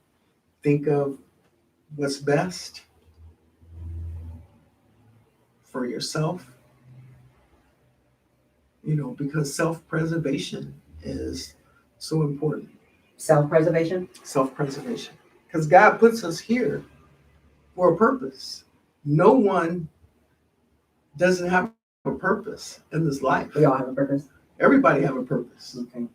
think of what's best for yourself, because self-preservation is so important. Self-preservation. Self-preservation. Because God puts us here for a purpose. No one doesn't have a purpose in this life. We all have a purpose. Everybody have a purpose. Okay.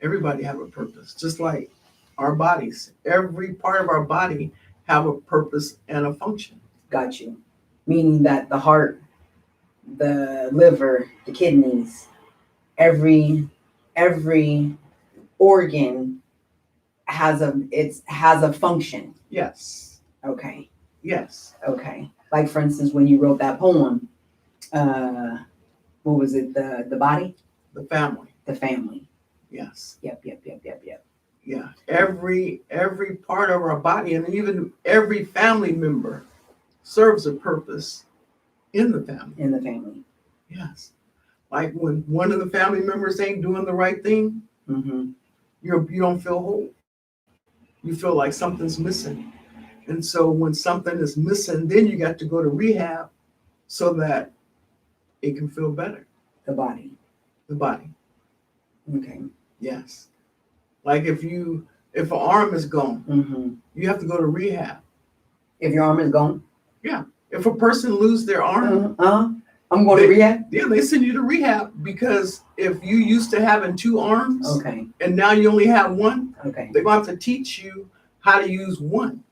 Everybody have a purpose. Just like our bodies. Every part of our body have a purpose and a function. Got you. Meaning that the heart, the liver, the kidneys, every organ has a function. Yes. Okay. Yes. Okay. Like for instance, when you wrote that poem, what was it? The body? The family. The family. Yes. Yep. Yeah. Every part of our body and even every family member serves a purpose in the family. In the family. Yes. Like when one of the family members ain't doing the right thing, Mm-hmm. you don't feel whole. You feel like something's missing. And so when something is missing, then you got to go to rehab so that it can feel better. The body. The body. Okay. Yes. Like if an arm is gone, Mm-hmm. you have to go to rehab. If your arm is gone, If a person lose their arm, I'm going to rehab. yeah, they send you to rehab because if you used to having two arms Okay. and now you only have one, Okay. they're going to have to teach you how to use one.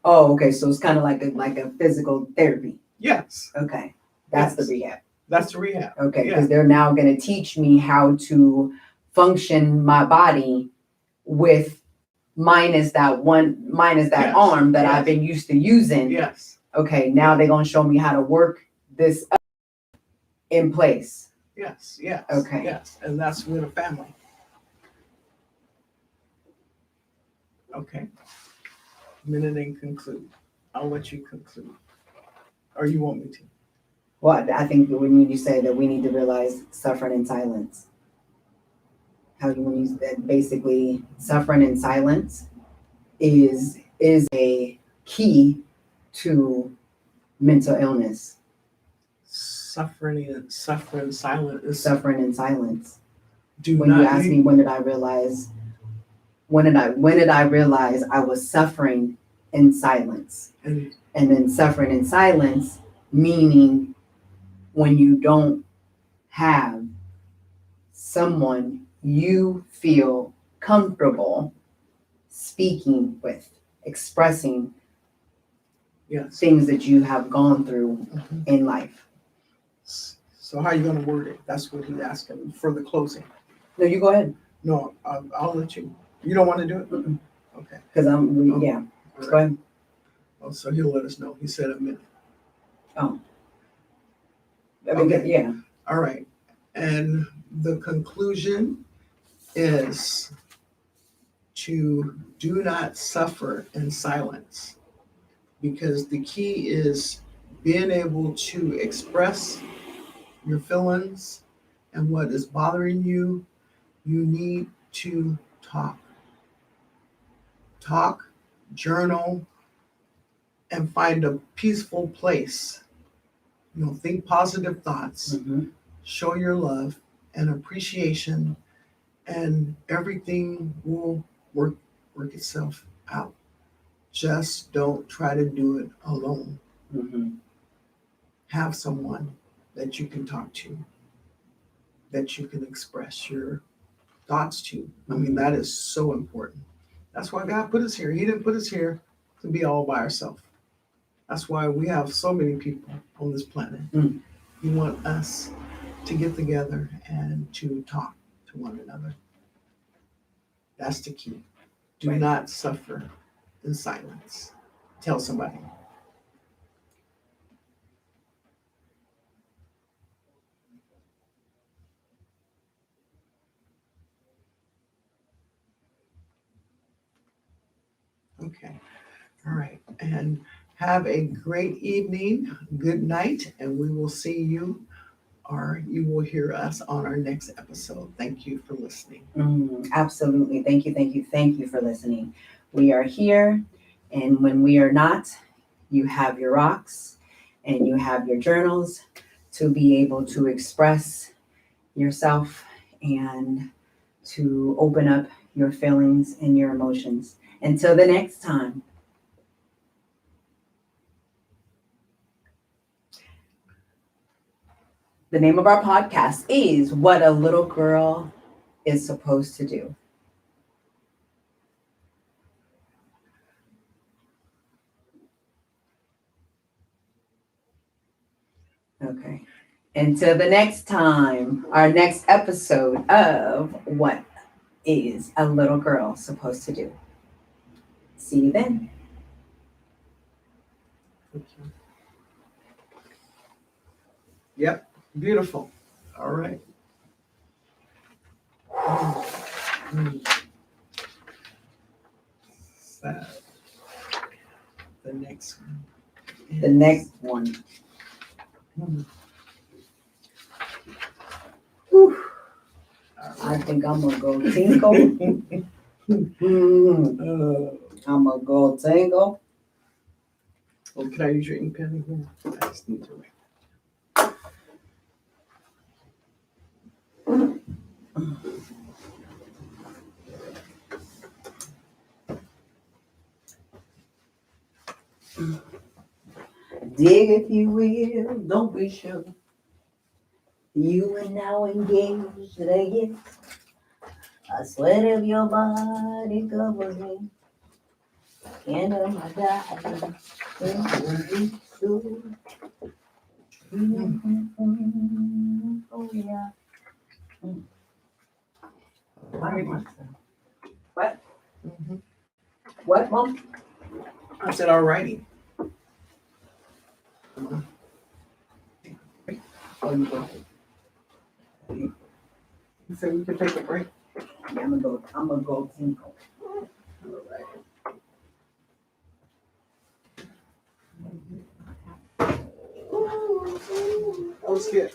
Oh, okay. So it's kind of like a physical therapy. Yes, Okay. That's Yes. the rehab. that's the rehab. Okay. Yeah. Because they're now going to teach me how to function my body with minus that Yes. arm that Yes. I've been used to using. Yes, Okay. Now they're going to show me how to work this up in place. yes. Okay. Yes, and that's with a family. Okay. Minute and conclude. I'll let you conclude. Or you want me to? Well, I think we need to say that we need to realize suffering in silence. How do we use that? Basically, suffering in silence is a key to mental illness. Suffering silent is Suffering in silence. do When not you ask me when did I realize I was suffering in silence? and And then suffering in silence, meaning when you don't have someone you feel comfortable speaking with, expressing yes. things that you have gone through Mhm. in life. So how are you going to word it? That's what he's asking for the closing. No, you go ahead. No, I'll let you. You don't want to do it? Okay. Because Oh. yeah. All Go right. ahead. Oh, so he'll let us know. He said a minute. Okay. Yeah. All right. And the conclusion is to do not suffer in silence, because the key is being able to express your feelings and what is bothering you. You need to talk, journal, and find a peaceful place. Think positive thoughts, Mhm. show your love and appreciation, and everything will work itself out. Just don't try to do it alone. Mhm. Have someone that you can talk to, that you can express your thoughts to. I mean, that is so important. That's why God put us here. He didn't put us here to be all by ourselves. That's why we have so many people on this planet. Mm. He wants us to get together and to talk to one another. That's the key. Do Right. not suffer in silence. Tell somebody. Okay. All right. And have a great evening. Good night. And we will see you, or you will hear us on our next episode. Thank you for listening. Absolutely. Thank you for listening. We are here, and when we are not, you have your rocks and you have your journals to be able to express yourself and to open up your feelings and your emotions. Until the next time. The name of our podcast is What a Little Girl is Supposed to Do. Okay. Until the next time, our next episode of What is a Little Girl Supposed to Do? See you then. Yep, beautiful. All right. So, the next one. The next one. Whew. I think I'm gonna go Tinko. I'm gonna go Tinko. Oh, can I use your ink pen again? I just need to write. Dig if you will, don't be sure. You are now engaged again. A sweat of your body covers me. Candle my darling. Oh yeah. What? What, Mom? I said, all righty. Oh, you go. You said we could take a break. Yeah, I'm gonna go Tinko. All right. That was good.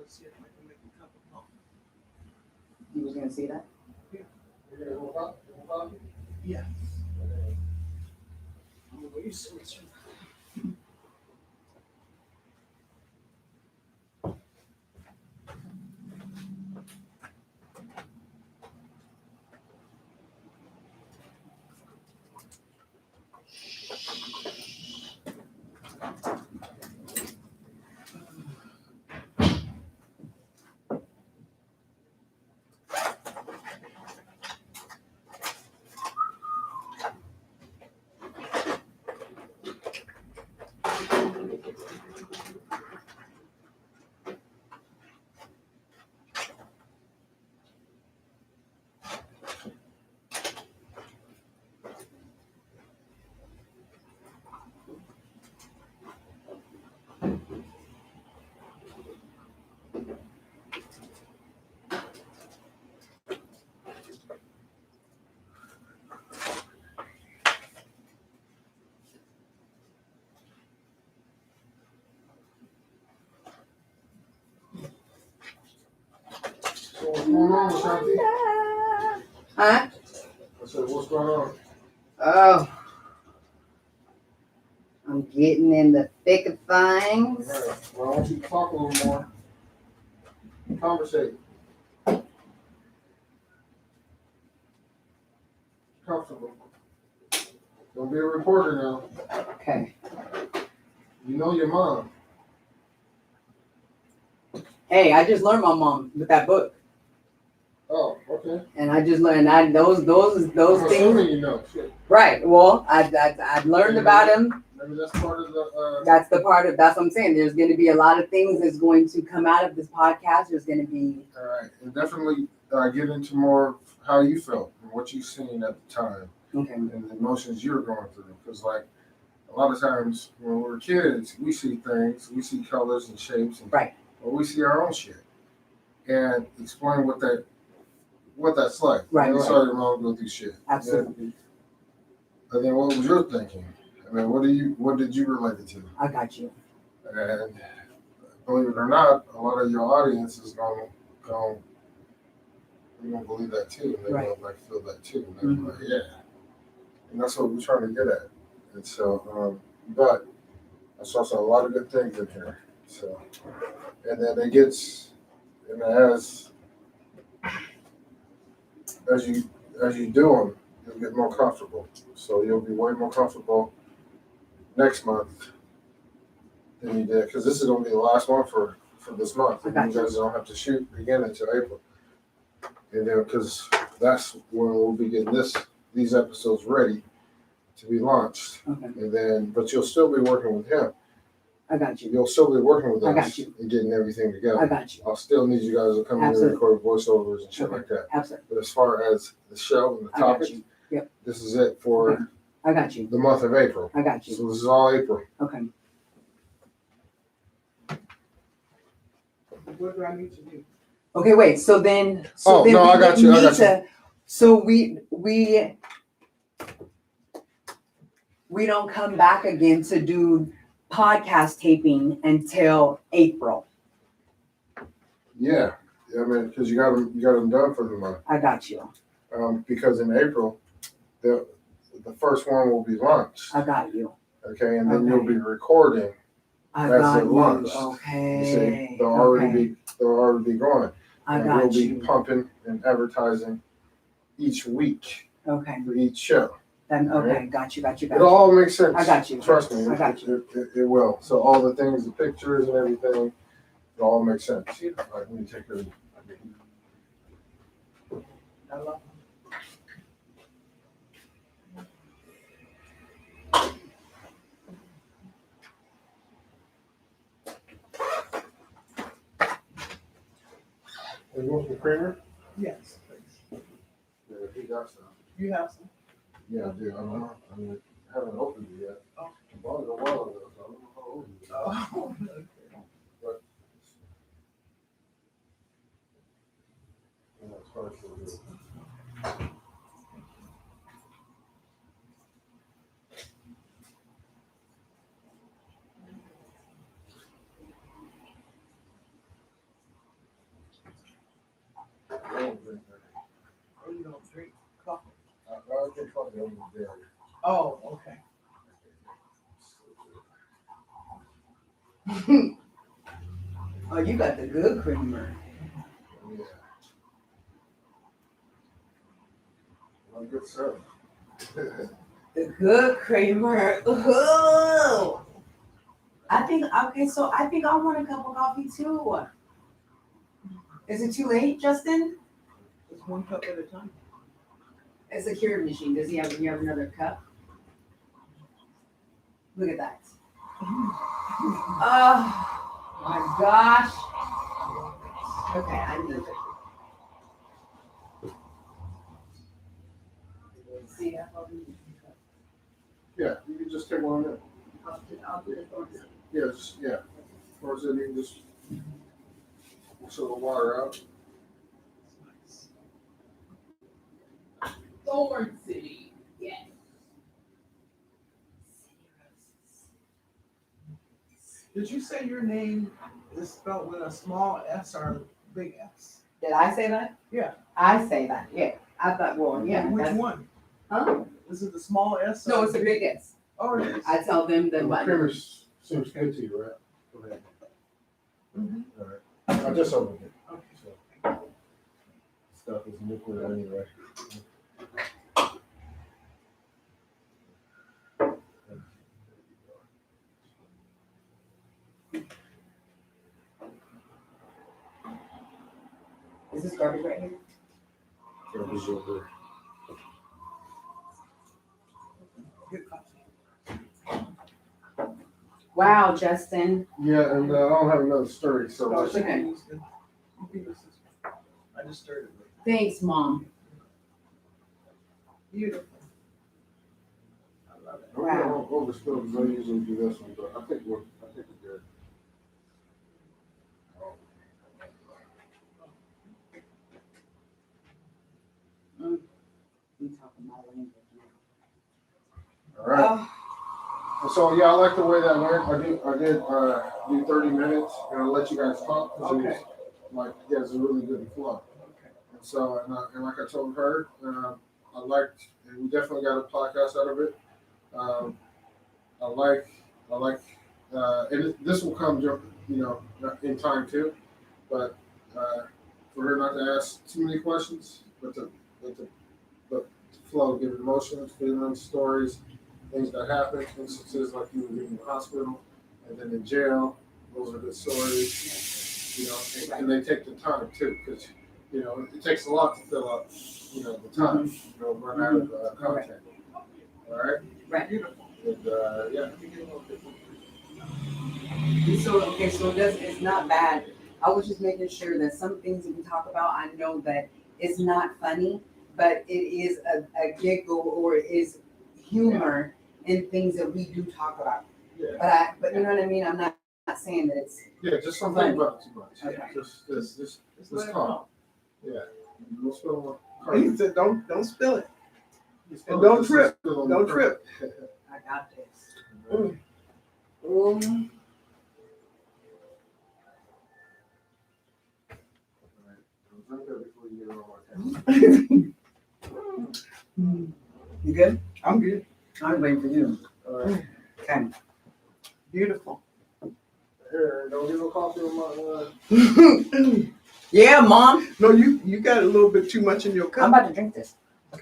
see if I can make a cup of coffee. You was gonna see that? Yeah. What you say, sir? So what's going on, Shanti? Huh? I said, what's going on? Oh, I'm getting in the thick of things. All right. Well, I want you to talk a little more. Conversate. Comfortable. Don't be a reporter now. Okay. You know your mom. Hey, I just learned my mom with that book, Oh, okay. and I just learned those I'm things. assuming you know. Shit. Right. Well, I learned about him. Maybe that's part of the. That's the part of that's what I'm saying. There's going to be a lot of things that's going to come out of this podcast. There's going to be All right, and definitely get into more of how you felt and what you seen at the time okay. and the emotions you were going through. Because like a lot of times when we're kids, we see things, we see colors and shapes, and Right. or we see our own shit, and explain what that's like. Right, And right. sorry, your mom go through shit. Absolutely. And then what was your thinking? I mean, what did you relate it to? I got you. And believe it or not, a lot of your audience is gonna believe that too. And they're Right. gonna like feel that too. And they're like, yeah. And that's what we're trying to get at. And so, but I saw a lot of good things in here. So, and then it gets, and as you do them, you'll get more comfortable. So you'll be way more comfortable next month than you did, because this is going to be the last one for this month. I And got you guys don't have to shoot again until April. And then, because that's when we'll be getting these episodes ready to be launched. Okay. And then, but you'll still be working with him. I got you. You'll still be working with I us got you. and getting everything together. I got you. I'll still need you guys to come in and Absolutely. record voiceovers and shit Okay. like that. Absolutely. But as far as the show and the I got topic, you. Yep. this is it for Okay. I got you. the month of April. I got you. So this is all April. Okay. What do I need to do? Okay. Wait. So then. Oh, then no, we I got didn't you, I need got you. to- So we don't come back again to do podcast taping until April. Yeah. I mean, because you got them done for the month. I got you. Because in April, the first one will be launched. I got you. Okay, and then Okay. you'll be recording. I As got it you. launched. Okay. You see, they'll already be going. I And got we'll be you. pumping and advertising each week Okay. for each show. Then okay. Right. Got you. Got you. Got It you. all makes sense. I got you. Trust me. I got you. It will. So all the things, the pictures and everything, it all makes sense. All right, let me take a. Hello? You want some creamer? Yes, please. Yeah, he got some. You have some? Yeah, I do. I don't know. I mean, I haven't opened it yet. Oh. I bought it a while ago, so I don't know how old it is. Oh, okay. Yeah, it's hard to do. drink coffee? I'll get coffee over there. Oh, okay. Oh, you got the good creamer. Yeah. Well, good stuff. The good creamer. Ooh. I think I want a cup of coffee too. Is it too late, Justin? Just one cup at a time. It's a Keurig machine. Does he have you have another cup? Look at that. Oh my gosh. Okay, I need it. See, I'll do Yeah, you can just take one in. I'll do it. Yeah, yeah. Or is it you can just sort of water out? Thorn City. Yes. Did you say your name is spelled with a small S or a big S? Did I say that? Yeah. I say that. Yeah. I thought, well, yeah. Which that's- one? Huh? Is it the small S? No, or it's a big S. Oh, it is. I tell them that The what. creamer seems good to you, right? Go ahead. Mhm. All right. I just opened it. Okay. So. Stuff is nuclear anyway. Is this garbage right here? Garbage over. Good coffee. Wow, Justin. Yeah, and I don't have another story, so. No, it's okay. You can use this one. I just stirred it. Thanks, Mom. Beautiful. I love it. I'm gonna overspill because I usually do this one, but I think we're good. We talking my language now. All right. So yeah, I like the way that went. I did do 30 minutes, and I'll let you guys talk because it was Okay. like yeah, it's a really good flow. Okay. And so and like I told her, I liked, and we definitely got a podcast out of it. I like, and this will come, in time too. But for her not to ask too many questions, but to flow, give emotions, feelings, stories, things that happen, instances like you were in the hospital and then in jail. Those are good stories, and they take the time too, because it takes a lot to fill up, the time. Run out of content. All right. Right. And yeah. So it's not bad. I was just making sure that some things that we talk about, I know that it's not funny, but it is a giggle or it is humor in things that we do talk about. Yeah. But you know what I mean? I'm not saying that it's Yeah, just don't think about it too much. Okay. Just let it talk. Yeah. Don't spill And he said, don't spill it. on And don't just trip. spill on Don't the trip. I got this. Drink that before you get on my camera. You good? I'm good. I'm waiting for you. All right. Okay. Beautiful. Here, don't get no coffee on my. Yeah, Mom. No, you got a little bit too much in your I'm cup. about to drink this. Yeah,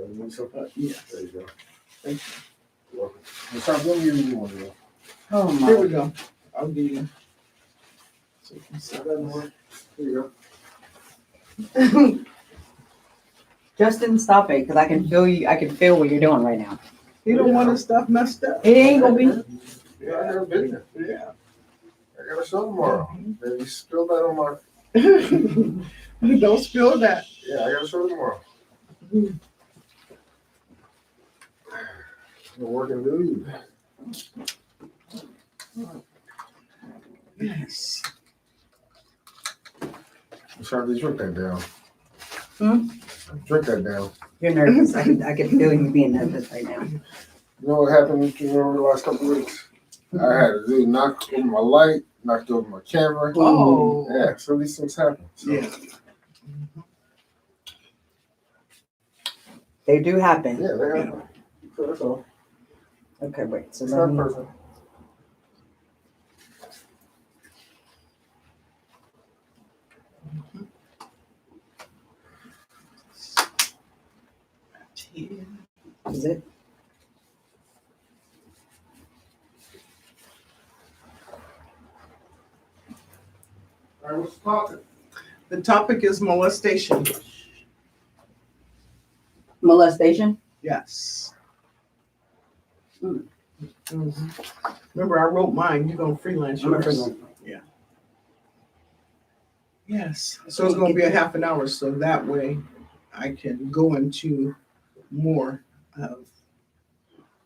you need some? Yeah. There you go. Thank You're welcome. It's not going to give you one, though. Oh Here we my. go. I'll give you. So you can I set got that more. Here you go. Justin, stop it, because I can feel you. I can feel what you're doing right now. He don't want his stuff messed up. It ain't gonna be. Yeah, I got a business. Yeah. I got a show tomorrow. Maybe spill that on my. Don't spill that. Yeah, I got a show tomorrow. We're working dude. Yes. Sharpie, drink that down. Hmm? Drink that down. You're nervous. I can feel you being nervous right now. You know what happened over the last couple of weeks? I had a dude knock over my light, knocked over my camera. Oh. Yeah, so these things happen. So, Yeah. They do happen. Yeah, they have. So that's all. Okay, wait. So It's let not me, personal. is it? All right, what's the topic? The topic is molestation. Molestation? Yes. Mm. Mhm. Remember, I wrote mine. You're gonna freelance I'm a yours. freelance. Yes. So it's gonna be a half an hour, so that way I can go into more of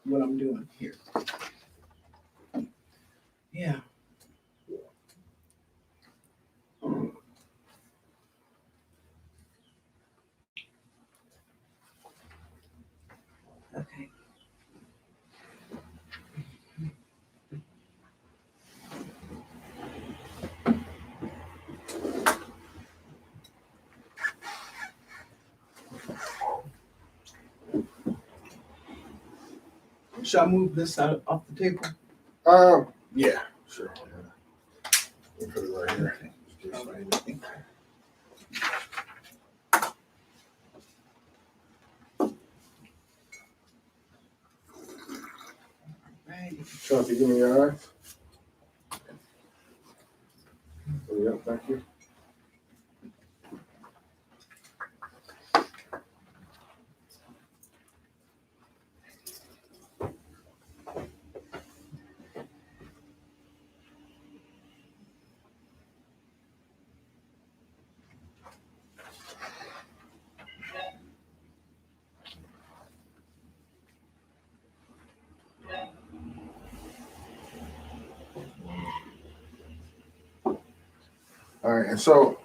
what I'm doing here. Yeah. Okay. Should I move this out off the table? Yeah, sure. Yeah. We'll put it right here. Okay. Right. Chauncey, give me your eyes. Oh, yeah, thank you. All right, and so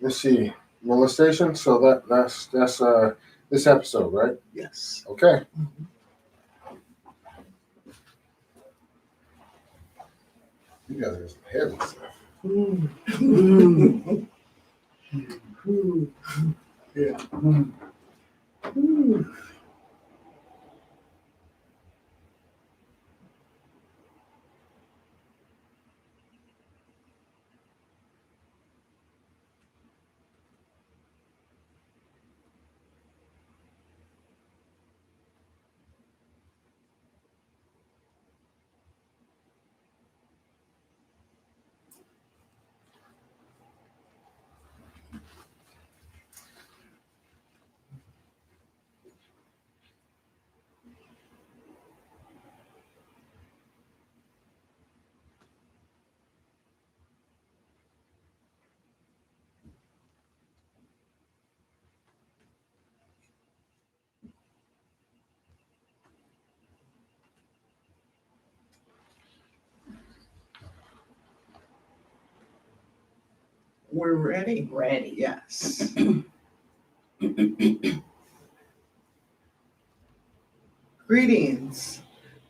let's see, molestation. So that's this episode, right? Yes. Okay. You guys are some heavy stuff. Mm. Mm. Yeah. Mm. Mm. We're ready. Ready. Yes. Greetings.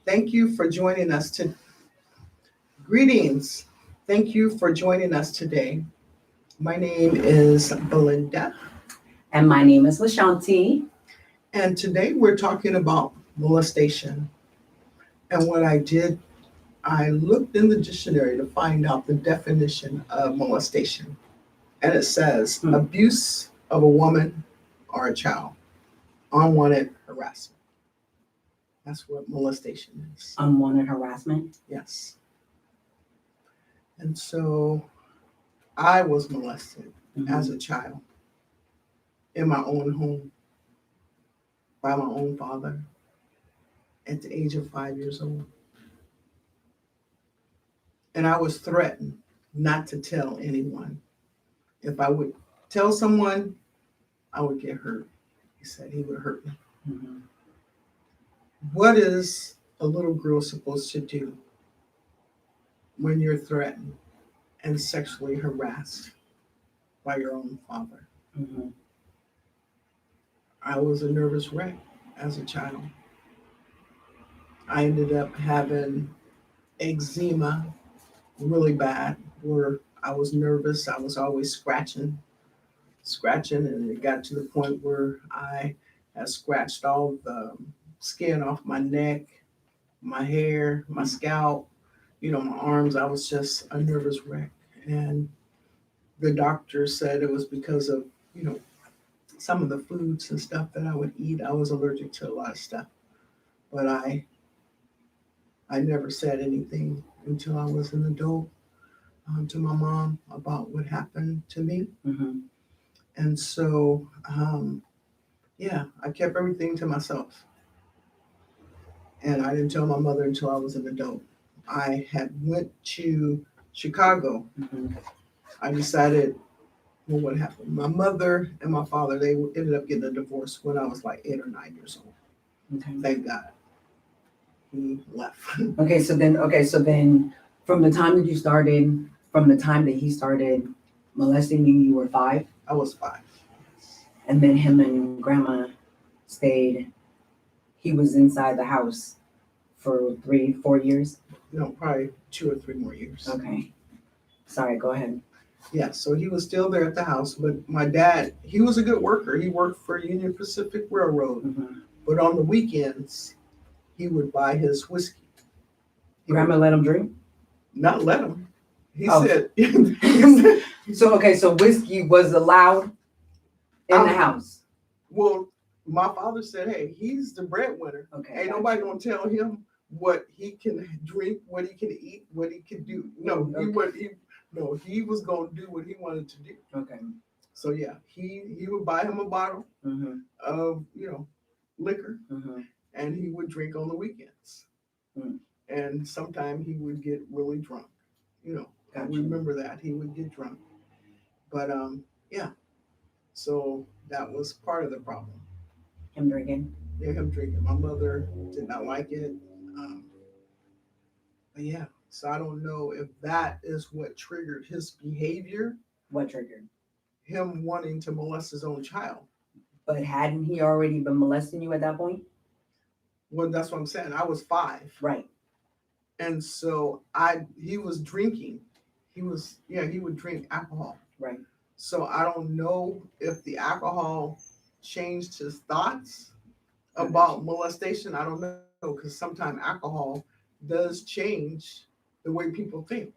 Thank you for joining us to Greetings. Thank you for joining us today. My name is Belinda, And my name is LaShanti. and today we're talking about molestation. And what I did, I looked in the dictionary to find out the definition of molestation. And it says abuse of a woman or a child, unwanted harassment. That's what molestation is. Unwanted harassment. Yes. And so I was molested as a child in my own home by my own father at the age of 5 years old. And I was threatened not to tell anyone. If I would tell someone, I would get hurt. He said he would hurt me. Mhm. What is a little girl supposed to do when you're threatened and sexually harassed by your own father? Mhm. I was a nervous wreck as a child. I ended up having eczema really bad, where I was nervous. I was always scratching, and it got to the point where I had scratched all the skin off my neck, my hair, my scalp, my arms. I was just a nervous wreck. And the doctor said it was because of, some of the foods and stuff that I would eat. I was allergic to a lot of stuff. But I never said anything until I was an adult to my mom about what happened to me. Mm-hmm. And so, I kept everything to myself. And I didn't tell my mother until I was an adult. I had went to Chicago. Mm-hmm. I decided, well, what happened? My mother and my father, they ended up getting a divorce when I was like 8 or 9 years old. Okay. Thank God. He left. Okay, so then from the time that he started molesting you, you were 5, I was 5. and then him and grandma stayed. He was inside the house for 3-4 years. No, probably 2 or 3 more years. Okay. Sorry, go ahead. Yeah, so he was still there at the house, but my dad, he was a good worker. He worked for Union Pacific Railroad, Mm-hmm. but on the weekends, he would buy his whiskey. He would Grandma let him drink? not let him. He Oh. said, So whiskey was allowed in the house. well, my father said, hey, he's the breadwinner. Okay. Ain't gotcha. nobody gonna tell him what he can drink, what he can eat, what he can do. No, he was gonna do what he wanted to do. Okay. So yeah, he would buy him a bottle Mm-hmm. of liquor, Mm-hmm. and he would drink on the weekends. Mm. And sometimes he would get really drunk. I Gotcha. remember that he would get drunk. But so that was part of the problem. Him drinking. Yeah, him drinking. My mother did not like it. But yeah, so I don't know if that is what triggered his behavior, What triggered? him wanting to molest his own child. But hadn't he already been molesting you at that point? Well, that's what I'm saying. I was 5. Right. And so he was drinking. He would drink alcohol. Right. So I don't know if the alcohol changed his thoughts about molestation. I don't know, because sometimes alcohol does change the way people think.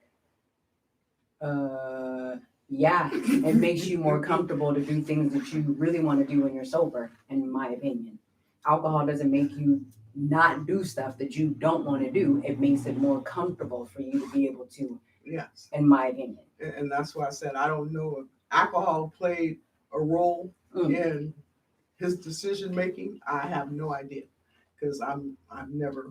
Yeah, it makes you more comfortable to do things that you really want to do when you're sober, in my opinion. Alcohol doesn't make you not do stuff that you don't want to do. It makes it more comfortable for you to be able to, Yes. in my opinion. And that's why I said I don't know if alcohol played a role in his decision making. I have no idea, because I've never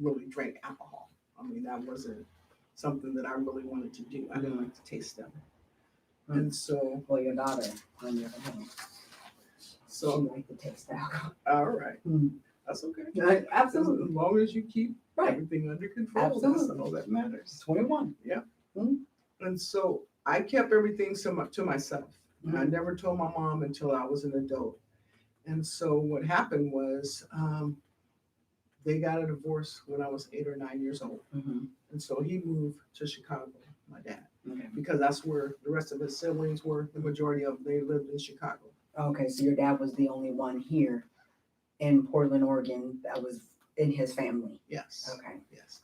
really drank alcohol. I mean, that wasn't something that I really wanted to do. I didn't like the taste of it. And so, Well, your daughter, on the other hand, she liked the taste of alcohol. all right, Mm. that's okay. Absolutely. As long as you keep Right. everything under control, that's Absolutely. all that matters. 21. And so I kept everything to myself. Mhm. I never told my mom until I was an adult. And so what happened was they got a divorce when I was 8 or 9 years old. Mm-hmm. And so he moved to Chicago, my dad, Okay. because that's where the rest of his siblings were. The majority of them, they lived in Chicago. Okay, so your dad was the only one here in Portland, Oregon that was in his family. Yes. Okay, Yes.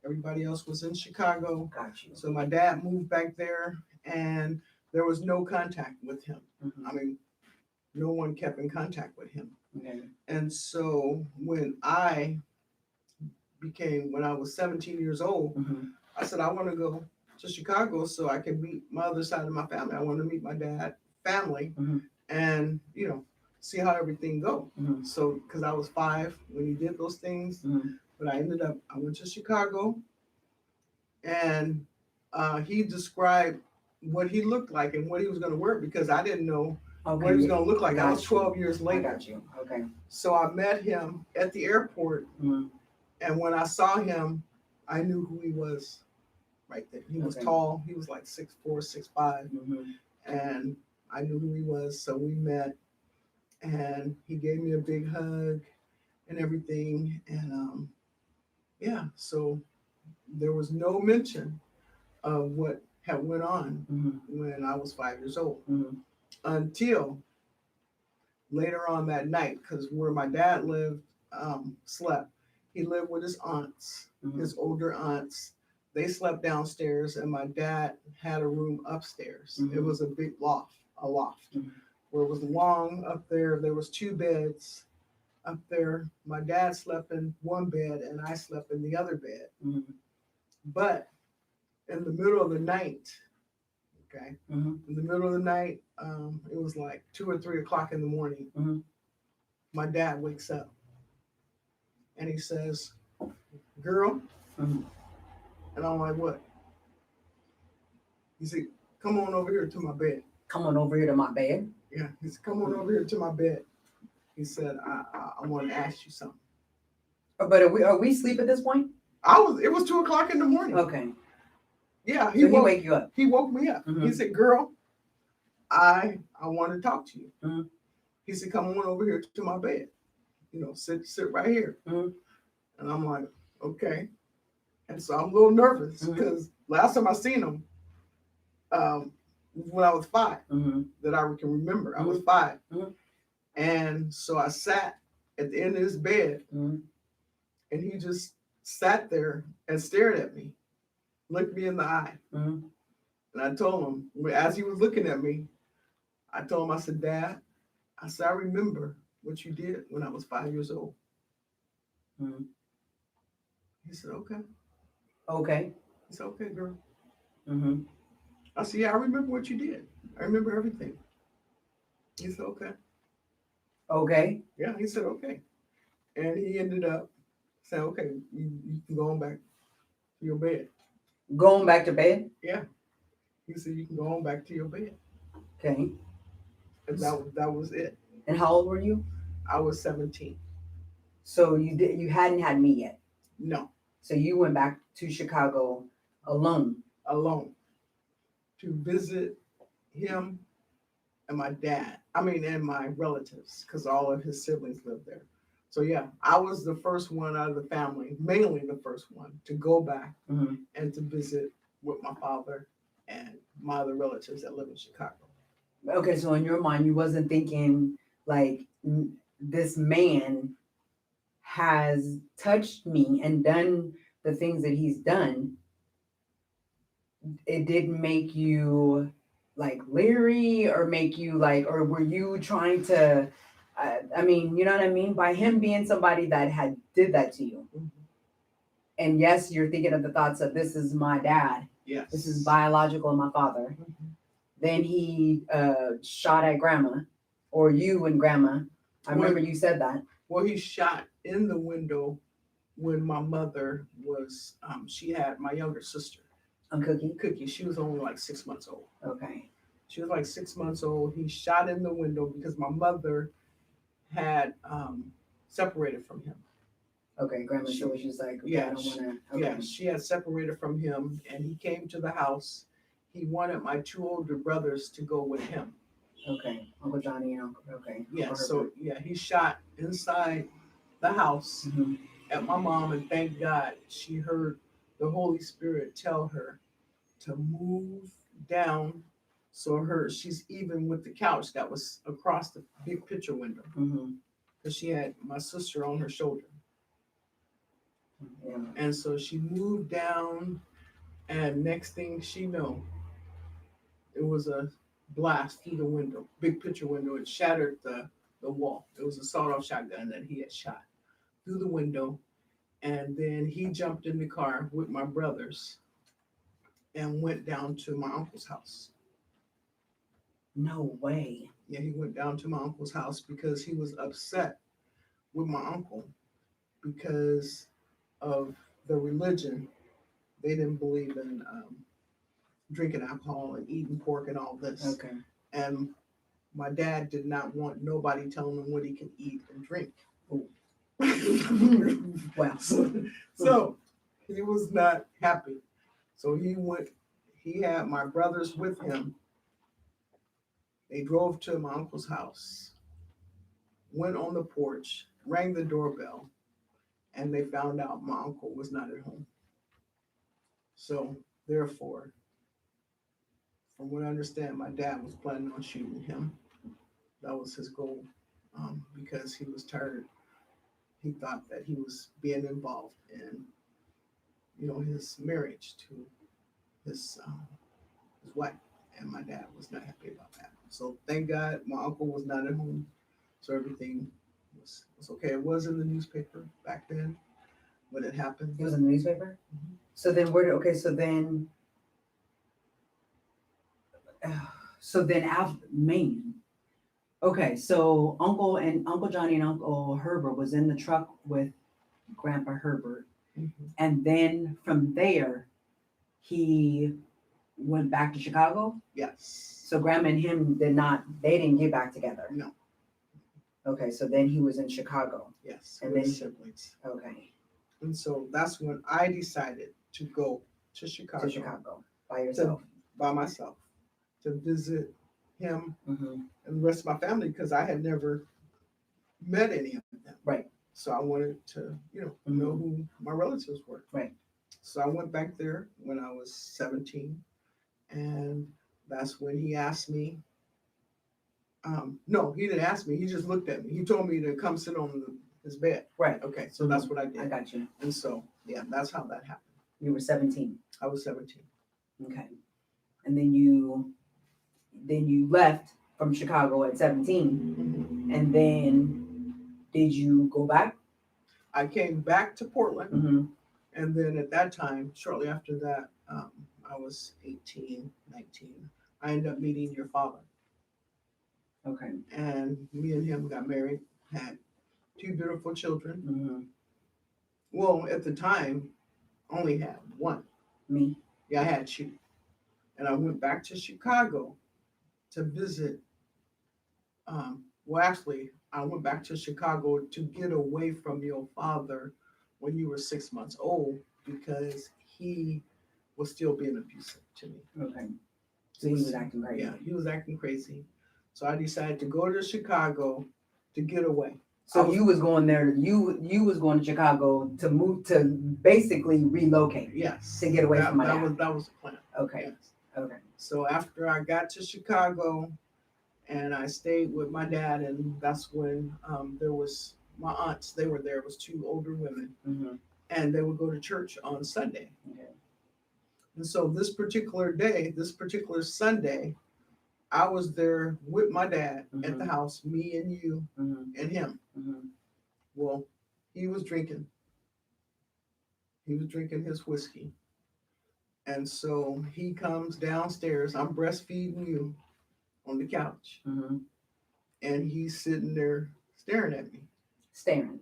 Everybody else was in Chicago. got you. So my dad moved back there, and there was no contact with him. Mhm. I mean, no one kept in contact with him. Okay. And so when I was 17 years old, Mhm. I said, I want to go to Chicago so I can meet my other side of my family. I want to meet my dad family Mhm. and, see how everything go. Mhm. So, because I was 5 when he did those things, Mhm. but I went to Chicago, and he described what he looked like and what he was going to wear, because I didn't know what he was Okay. going to look like. That was Gotcha. 12 years I later. got you. Okay. So I met him at the airport, Mhm. and when I saw him, I knew who he was right there. He was Okay. tall. He was like 6'4", 6'5", Mhm. and I knew who he was. So we met, and he gave me a big hug and everything. And so there was no mention of what had went on Mhm. when I was 5 years old, Mhm. until later on that night, because where my dad lived, slept, he lived with his aunts, Mhm. his older aunts. They slept downstairs, and my dad had a room upstairs. It Mhm. was a big loft, Mhm. where it was long up there. There was 2 beds up there. My dad slept in one bed, and I slept in the other bed. Mhm. But in the middle of the night, okay, Mhm. in the middle of the night, it was like 2 or 3 o'clock in the morning. Mhm. My dad wakes up and he says, "Girl," Mhm. and I'm like, "What?" He said, "Come on over here to my bed." Come on over here to my bed. Yeah, he said, "Come on over here to my bed." He said, "I want to ask you something." But are we asleep at this point? It was 2 o'clock in the morning. Okay. Yeah, So he wake you up. he woke me up. He Mhm. said, "Girl, I want to talk to you." Mhm. He said, "Come on over here to my bed. Sit right here." Mhm. And I'm like, "Okay." And so I'm a little nervous Mhm. because last time I seen him, was when I was 5, Mhm. that I can remember. I was 5. Mhm. And so I sat at the end of his bed, Mhm. and he just sat there and stared at me, looked me in the eye. Mhm. And I told him, as he was looking at me, I told him, I said, "Dad," I said, "I remember what you did when I was 5 years old." Mhm. He said, "Okay." Okay. He said, "Okay, girl." Mhm. I said, "Yeah, I remember what you did. I remember everything." He said, "Okay." Okay. Yeah, he said, "Okay." And he ended up saying, "Okay, you can go on back to your bed." Going back to bed. Yeah. He said, "You can go on back to your bed." Okay. And that was it. And how old were you? I was 17. So you hadn't had me yet. No, So you went back to Chicago alone. alone, to visit him and my dad. I mean, and my relatives, because all of his siblings lived there. So yeah, I was the first one out of the family, mainly the first one, to go back Mhm. and to visit with my father and my other relatives that live in Chicago. Okay, so in your mind, you wasn't thinking like this man has touched me and done the things that he's done. It didn't make you like leery or make you like, or were you trying to? I mean, you know what I mean? By him being somebody that had did that to you, Mhm. and yes, you're thinking of the thoughts of this is my dad, Yes. this is biological my father. Mhm. Then he shot at grandma, or you and grandma. I remember Well, you said that. well, he shot in the window when my mother was, she had my younger sister, On Cookie. Cookie. She was only like 6 months old. Okay. She was like 6 months old. He shot in the window because my mother had separated from him. Okay. Grandma, she was just like, okay, Yeah, I don't want to. Yeah, Okay. she had separated from him, and he came to the house. He wanted my 2 older brothers to go with him. Okay. Uncle Johnny and Uncle. Okay. Yeah, Uncle so yeah, he shot inside the house Mhm. at my mom, and thank God she heard the Holy Spirit tell her to move down so she's even with the couch that was across the big picture window, Mhm. because she had my sister on her shoulder. Yeah. And so she moved down, and next thing she know, it was a blast through the window, big picture window. It shattered the wall. It was a sawed-off shotgun that he had shot through the window. And then he jumped in the car with my brothers and went down to my uncle's house. No way. Yeah, he went down to my uncle's house because he was upset with my uncle because of the religion. They didn't believe in drinking alcohol and eating pork and all this. Okay. And my dad did not want nobody telling him what he could eat and drink. Ooh. Well, so he was not happy. So he had my brothers with him. They drove to my uncle's house, went on the porch, rang the doorbell, and they found out my uncle was not at home. So therefore, from what I understand, my dad was planning on shooting him. That was his goal. because he was tired. He thought that he was being involved in, his marriage to his wife, and my dad was not happy about that. So thank God my uncle was not at home, so everything was okay. It was in the newspaper back then when it happened. It was in the newspaper. Mhm. So then where? Okay, so then, after man. Okay, so Uncle Johnny and Uncle Herbert was in the truck with Grandpa Herbert, Mhm. and then from there, he went back to Chicago. Yes. So Grandma and him they didn't get back together. No. Okay, so then he was in Chicago. Yes. And With then- siblings. Okay, And so that's when I decided to go to to Chicago, Chicago by yourself. by myself to visit him Mm-hmm. and the rest of my family because I had never met any of them. Right. So I wanted to, know who my relatives were. Right. So I went back there when I was 17, and that's when he asked me. No, he didn't ask me. He just looked at me. He told me to come sit on his bed. Right. Okay, so that's what I I did. got you. And so, yeah, that's how that happened. You were 17. I was 17. Okay. And then you left from Chicago at 17. And then did you go back? I came back to Portland. Mm-hmm. And then at that time, shortly after that, I was 18, 19. I ended up meeting your father. Okay. And me and him got married, had 2 beautiful children. Mm-hmm. Well, at the time, only had 1. Me. Yeah, I had you. And I went back to Chicago to visit. Actually, I went back to Chicago to get away from your father when you were 6 months old because he was still being abusive to me. Okay. So he was acting crazy. Yeah, he was acting crazy. So I decided to go to Chicago to get away. So you was going there. You was going to Chicago to move to basically relocate. Yes. To get away from my dad. That was the plan. Okay. Yes. Okay. So after I got to Chicago and I stayed with my dad, and that's when there was my aunts, they were there. It was 2 older women, Mm-hmm. and they would go to church on Sunday. Okay. And so this particular Sunday, I was there with my dad at the house, me and you Mm-hmm. and him. Mm-hmm. Well, he was drinking. He was drinking his whiskey. And so he comes downstairs. I'm breastfeeding you on the couch. Mm-hmm. And he's sitting there staring at me, Staring.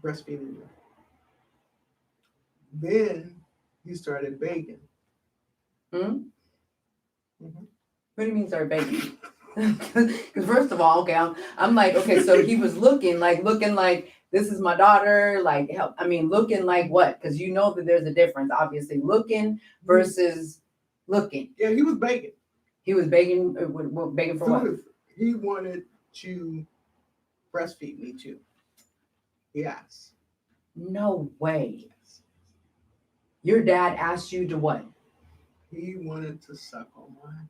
breastfeeding you. Then he started begging. Hmm? Mhm. What do you mean start begging? Because first of all, okay, I'm like, okay, so he was looking like this is my daughter, like help. I mean, looking like what? Because you know that there's a difference, obviously, looking versus looking. Yeah, he was begging. He was begging, begging for what? He wanted to breastfeed me too. He asked. No way. Yes. Your dad asked you to what? He wanted to suck on mine.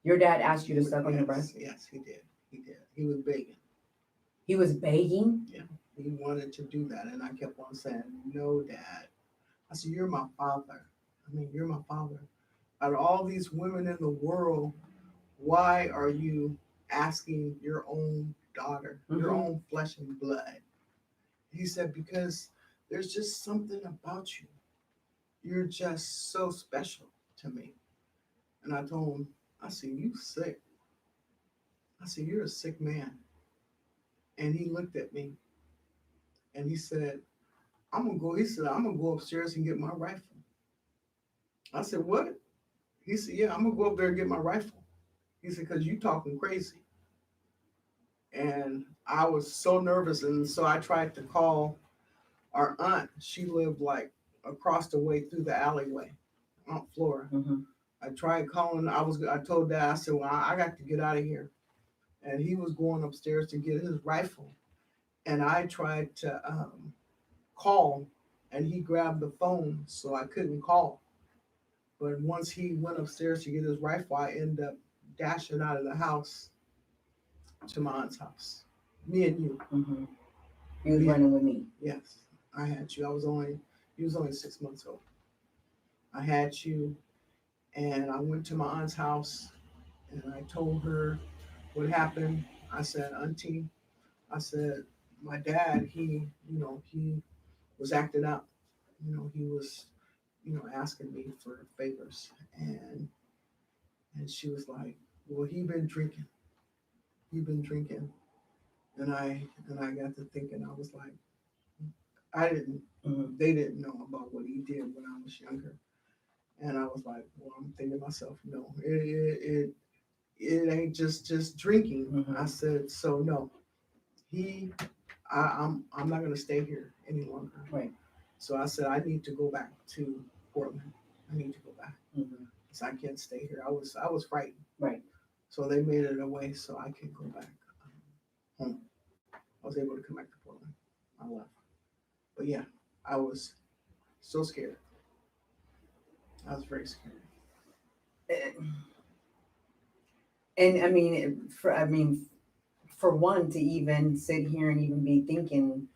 Your dad asked you to suck on your breast? Yes, he did. He did. He was begging. He was begging? He wanted to do that. And I kept on saying, no, Dad. I said, you're my father. You're my father. Out of all these women in the world, why are you asking your own daughter, your Mhm. own flesh and blood? He said, because there's just something about you. You're just so special to me. And I told him, I said, you sick. I said, you're a sick man. And he looked at me and he said, I'm gonna go upstairs and get my rifle. I said, what? He said, yeah, I'm gonna go up there and get my rifle. He said, because you talking crazy. And I was so nervous. And so I tried to call our aunt. She lived like across the way through the alleyway, Aunt Flora. Mm-hmm. I tried calling. I told Dad, I said, well, I got to get out of here. And he was going upstairs to get his rifle. And I tried to call, and he grabbed the phone, so I couldn't call. But once he went upstairs to get his rifle, I ended up dashing out of the house. to my aunt's house. Me and you. Mm-hmm. You was Yeah. running with me. Yes, I had you. You was only 6 months old. I had you, and I went to my aunt's house, and I told her what happened. I said, Auntie, I said, my dad, he was acting up. He was, asking me for favors, and she was like, well, he been drinking. He been drinking, and I got to thinking. I was like, I didn't. Mm-hmm. They didn't know about what he did when I was younger. And I was like, well, I'm thinking to myself, no, it ain't just drinking. Mhm. I said, so no, he, I'm not gonna stay here any longer. Right. So I said, I need to go back to Portland. I need to go back Mm-hmm. because I can't stay here. I was frightened. Right. So they made it a way so I could go back home. I was able to come back to Portland. I left. But yeah, I was so scared. I was very scared. And for one to even sit here and even be thinking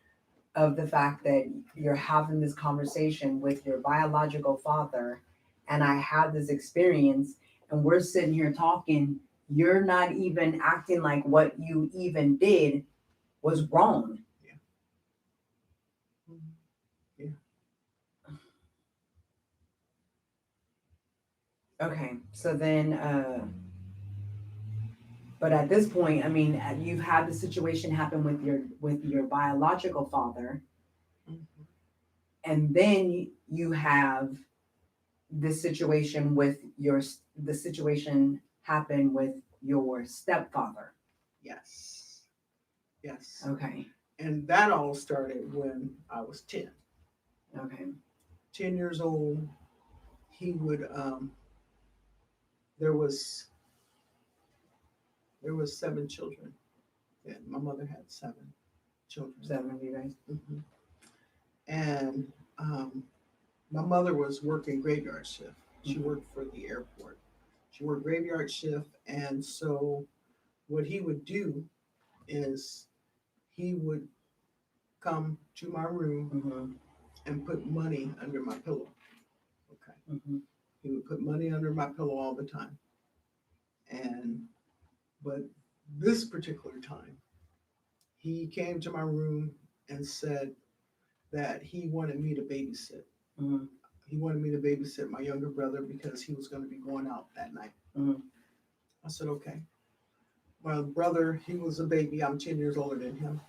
of the fact that you're having this conversation with your biological father, and I had this experience, and we're sitting here talking, you're not even acting like what you even did was wrong. Yeah. Okay, so then, but at this point, you've had the situation happen with your biological father, Mhm. and then you have this situation the situation happen with your stepfather. Yes. Yes. Okay, And that all started when I was 10. okay, 10 years old, he would there was 7 children. Yeah, my mother had 7 children. 7 of you guys. hmm And my mother was working graveyard shift. She Mhm. worked for the airport. She worked graveyard shift, and so what he would do is he would come to my room Mm-hmm. and put money under my pillow. Okay. Mm-hmm. He would put money under my pillow all the time. And but this particular time, he came to my room and said that he wanted me to babysit. Mm-hmm. He wanted me to babysit my younger brother because he was going to be going out that night. Mhm. I said, okay. My brother, he was a baby. I'm 10 years older than him.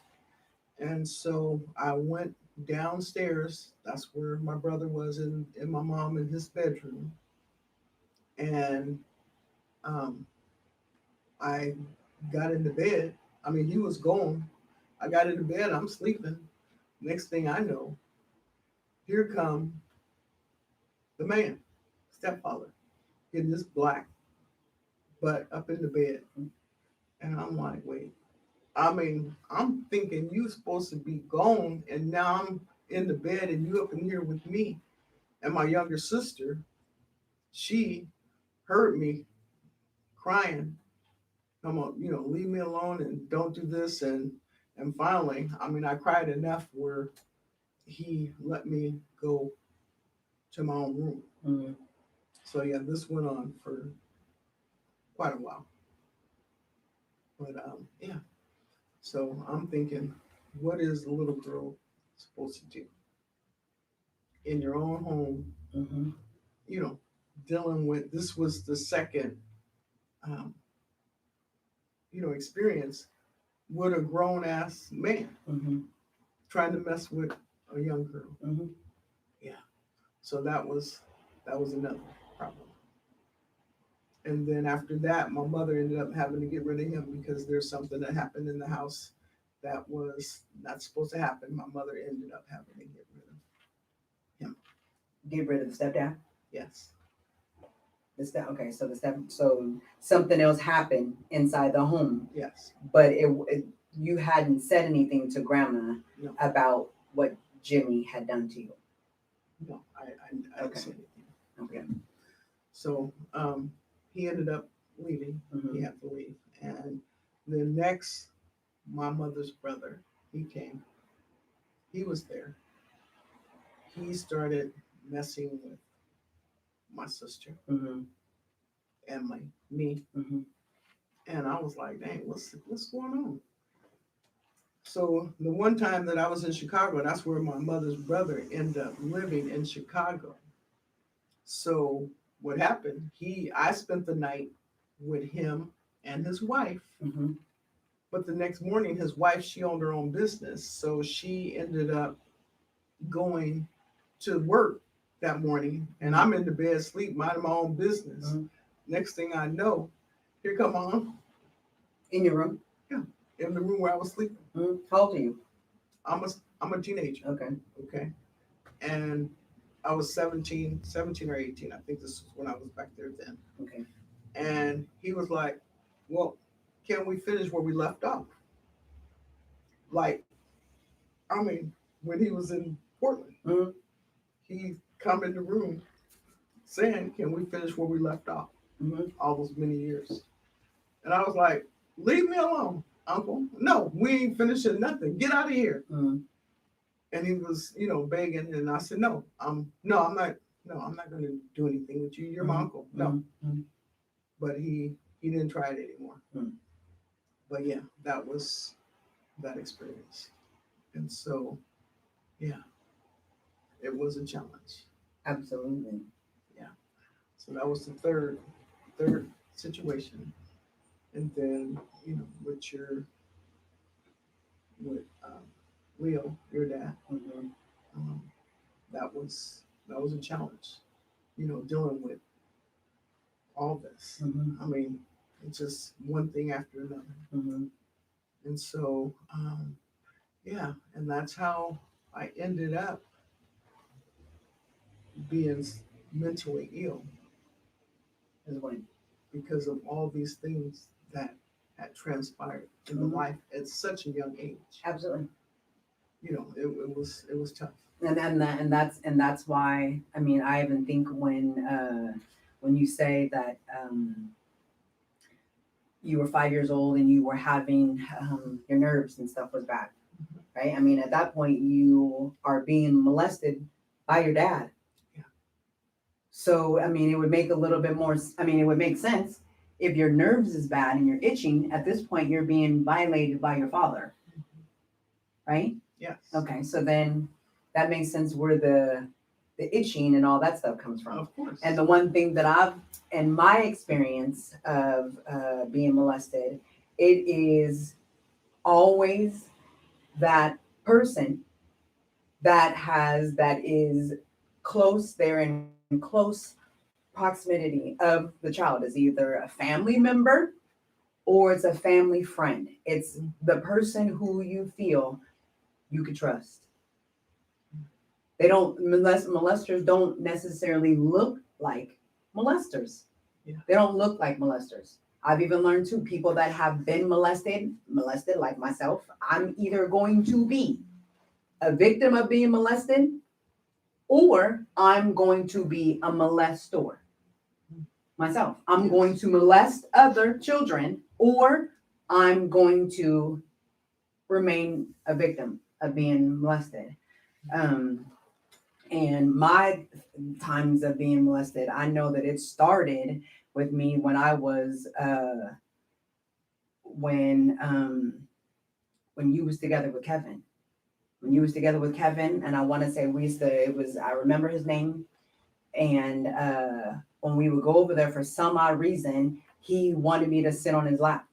And so I went downstairs. That's where my brother was in my mom in his bedroom. And um, I got into bed. I mean, he was gone. I got into bed. I'm sleeping. Next thing I know, here come the man, stepfather, getting this black butt up in the bed. And I'm like, wait. I mean, I'm thinking you supposed to be gone, and now I'm in the bed, and you up in here with me. And my younger sister, she heard me crying. Come on, leave me alone and don't do this. And finally, I mean, I cried enough where he let me go to my own room. Mm-hmm. So yeah, this went on for quite a while. But yeah. So I'm thinking, what is the little girl supposed to do in your own home? Mm-hmm. Dealing with this was the second, um, experience with a grown ass man Mm-hmm. trying to mess with a young girl. Mm-hmm. So that was another problem. And then after that, my mother ended up having to get rid of him because there's something that happened in the house that was not supposed to happen. My mother ended up having to get rid of him. Get rid of the stepdad. Yes. Okay, so something else happened inside the home, Yes. but you hadn't said anything to grandma No. about what Jimmy had done to you. No, I didn't Okay. say anything. Okay. So he ended up leaving. Mhm. He had to leave. And Then next, my mother's brother, he came. He was there. He started messing with my sister Mm-hmm. and me. Mm-hmm. And I was like, dang, what's going on? So the one time that I was in Chicago, that's where my mother's brother ended up living in Chicago. So what happened? I spent the night with him and his wife. Mm-hmm. But the next morning, his wife, she owned her own business. So she ended up going to work that morning. And I'm in the bed asleep, minding my own business. Mhm. Next thing I know, here come on In your room. in the room where I was sleeping. Mm-hmm. How old are you? I'm a teenager, Okay. okay? And I was 17 or 18. I think this was when I was back there then. Okay. And he was like, well, can we finish where we left off? Like, I mean, when he was in Portland, Mm-hmm. he come in the room saying, can we finish where we left off Mm-hmm. all those many years? And I was like, leave me alone, uncle. No, we ain't finishing nothing. Get out of here. Mm-hmm. And he was, begging. And I said, no, I'm not going to do anything with you. You're my uncle. No. Mm-hmm. But he didn't try it anymore. Mm. But yeah, that was that experience. And so, yeah, it was a challenge. Absolutely. So that was the third situation. And then, with Leo, your dad, Mm-hmm. um, that was a challenge, dealing with all this. Mm-hmm. I mean, it's just one thing after another. Mm-hmm. And so, yeah, and that's how I ended up being mentally ill Is when. because of all these things that had transpired in the Mhm. life at such a young age. Absolutely. It was tough. And that's why, I mean, I even think when you say that you were 5 years old and you were having your nerves and stuff was bad, right? I mean, at that point you are being molested by your dad. Yeah. So I mean, it would make a little bit more. I mean, it would make sense if your nerves is bad and you're itching. At this point, you're being violated by your father, right? Yes. Okay, so then that makes sense where the itching and all that stuff comes from. Of course. And the one thing that I've, in my experience of being molested, it is always that person that is close, they're in close proximity of the child, is either a family member or it's a family friend. It's the person who you feel you could trust. They don't molesters don't necessarily look like molesters. Yeah. They don't look like molesters. I've even learned too, people that have been molested like myself, I'm either going to be a victim of being molested or I'm going to be a molestor myself. I'm going to molest other children or I'm going to remain a victim of being molested. And my times of being molested, I know that it started with me when I was when you was together with Kevin. When you was together with Kevin, and I want to say I remember his name, and when we would go over there for some odd reason, he wanted me to sit on his lap.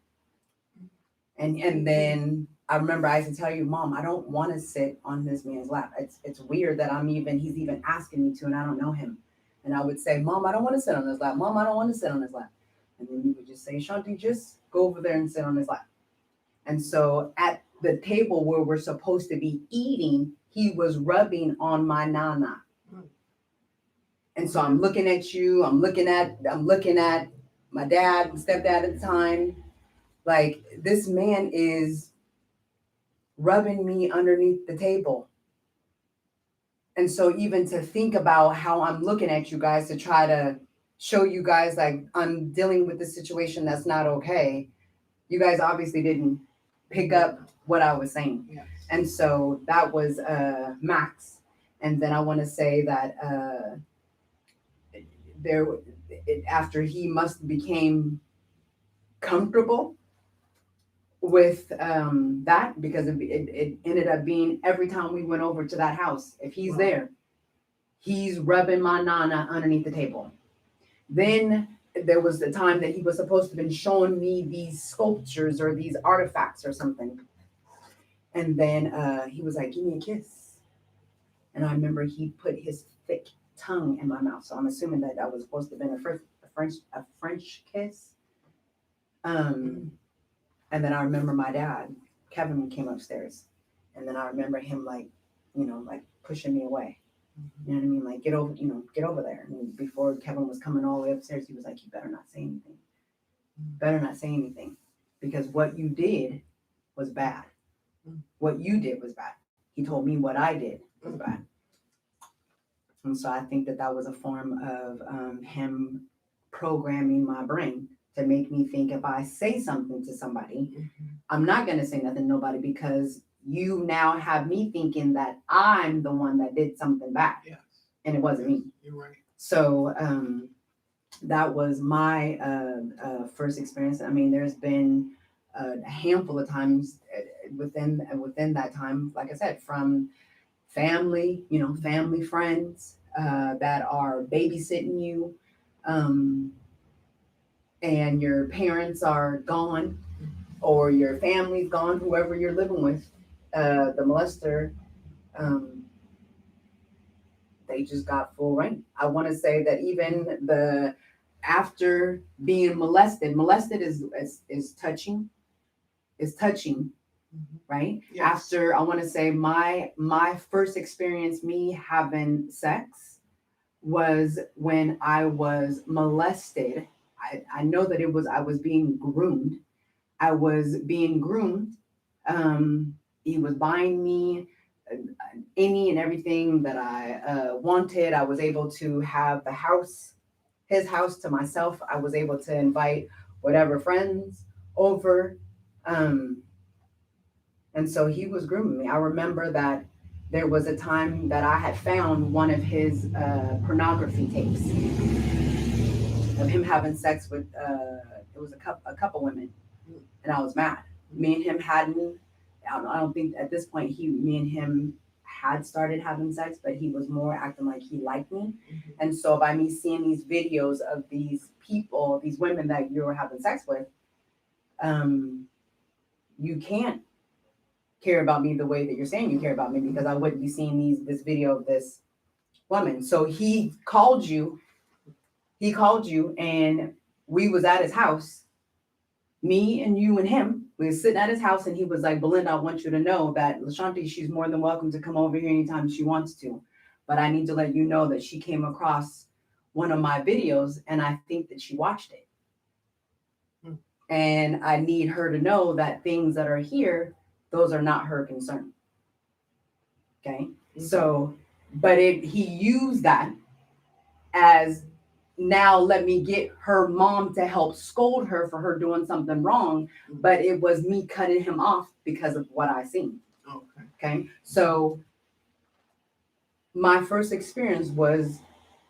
And then I remember I used to tell you, Mom, I don't want to sit on this man's lap. It's weird that he's even asking me to, and I don't know him. And I would say, Mom, I don't want to sit on his lap. Mom, I don't want to sit on his lap. And then you would just say, Shanti, just go over there and sit on his lap. And so at the table where we're supposed to be eating, he was rubbing on my nana. And so I'm looking at you, I'm looking at my dad, stepdad at the time. Like, this man is rubbing me underneath the table. And so even to think about how I'm looking at you guys to try to show you guys like I'm dealing with this situation that's not okay, You guys obviously didn't pick up what I was saying. Yes. And so that was Max. And then I want to say that after he must became comfortable with that, because it ended up being every time we went over to that house, if he's Wow. there, he's rubbing my nana underneath the table. Then there was the time that he was supposed to have been showing me these sculptures or these artifacts or something. And then he was like, give me a kiss. And I remember he put his thick tongue in my mouth. So I'm assuming that was supposed to have been a French kiss. And then I remember my dad, Kevin, came upstairs. And then I remember him like pushing me away. You know what I mean? Like, get over there. And before Kevin was coming all the way upstairs, he was like, you better not say anything. Better not say anything. Because what you did was bad. What you did was bad. He told me what I did was bad. And so I think that was a form of him programming my brain to make me think if I say something to somebody, I'm not going to say nothing to nobody, because you now have me thinking that I'm the one that did something bad. Yes. And it wasn't me. You're right. So that was my first experience. I mean, there's been a handful of times within that time, like I said, from family, family friends that are babysitting you, and your parents are gone, or your family's gone, whoever you're living with, the molester, they just got full reign. I want to say that even after being molested is touching, right? Yes. After, I want to say my first experience me having sex was when I was molested. I know that I was being groomed. I was being groomed. He was buying me any and everything that I wanted. I was able to have his house to myself. I was able to invite whatever friends over. And so he was grooming me. I remember that there was a time that I had found one of his pornography tapes of him having sex with, it was a couple women, and I was mad. Me and him hadn't, I don't think at this point me and him had started having sex, but he was more acting like he liked me. And so by me seeing these videos of these people, these women that you were having sex with, you can't care about me the way that you're saying you care about me, because I wouldn't be seeing this video of this woman. So he called you and we was at his house, me and you and him. We were sitting at his house, and he was like, Belinda, I want you to know that LaShanti, she's more than welcome to come over here anytime she wants to. But I need to let you know that she came across one of my videos, and I think that she watched it. And I need her to know that things that are here, those are not her concern. Okay? So, but he used that as, now let me get her mom to help scold her for her doing something wrong, but it was me cutting him off because of what I seen. Okay. So my first experience was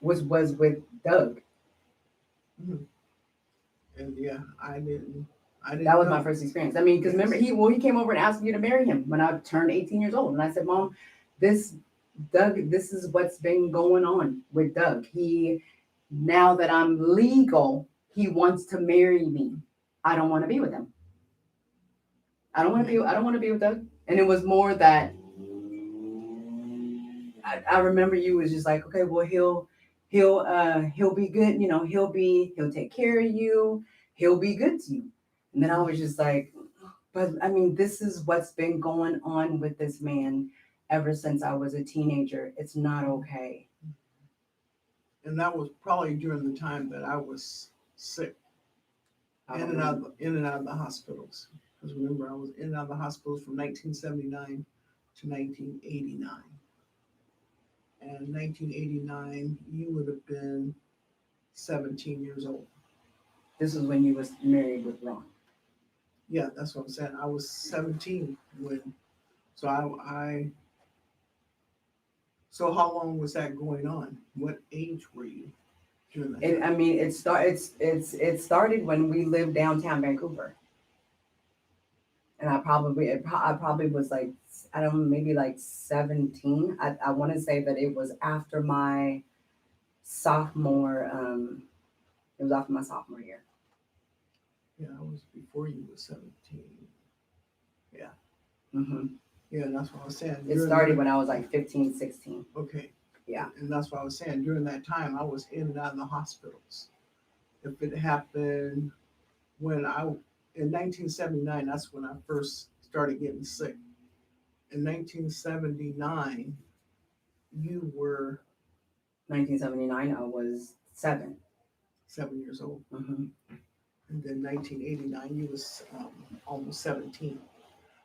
with Doug. And yeah, I didn't That was know. my first experience. I mean, because remember, he came over and asked me to marry him when I turned 18 years old. And I said, Mom, this is what's been going on with Doug. Now that I'm legal, he wants to marry me. I don't want to be with him. I don't want to be with Doug. And it was more that I remember you was just like, okay, well, he'll be good. He'll take care of you. He'll be good to you. And then I was just like, but I mean, this is what's been going on with this man ever since I was a teenager. It's not okay. And that was probably during the time that I was sick, in and out of the hospitals. Because remember, I was in and out of the hospitals from 1979 to 1989. And 1989, you would have been 17 years old. This was when you was married with Ron. Yeah, that's what I'm saying. I was 17 when, so so how long was that going on? What age were you during that I time? mean, it started when we lived downtown Vancouver, and I probably was like, I don't know, maybe like 17. I want to say that it was after my sophomore. It was after my sophomore year. Yeah, I was before you were 17. Hmm Yeah, that's what I was saying. It started when I was like 15, 16. Okay. Yeah. And that's what I was saying. During that time, I was in and out of the hospitals. If it happened when in 1979, that's when I first started getting sick. In 1979, you were 1979, I was 7. 7 years old. Hmm And then 1989, you was almost 17.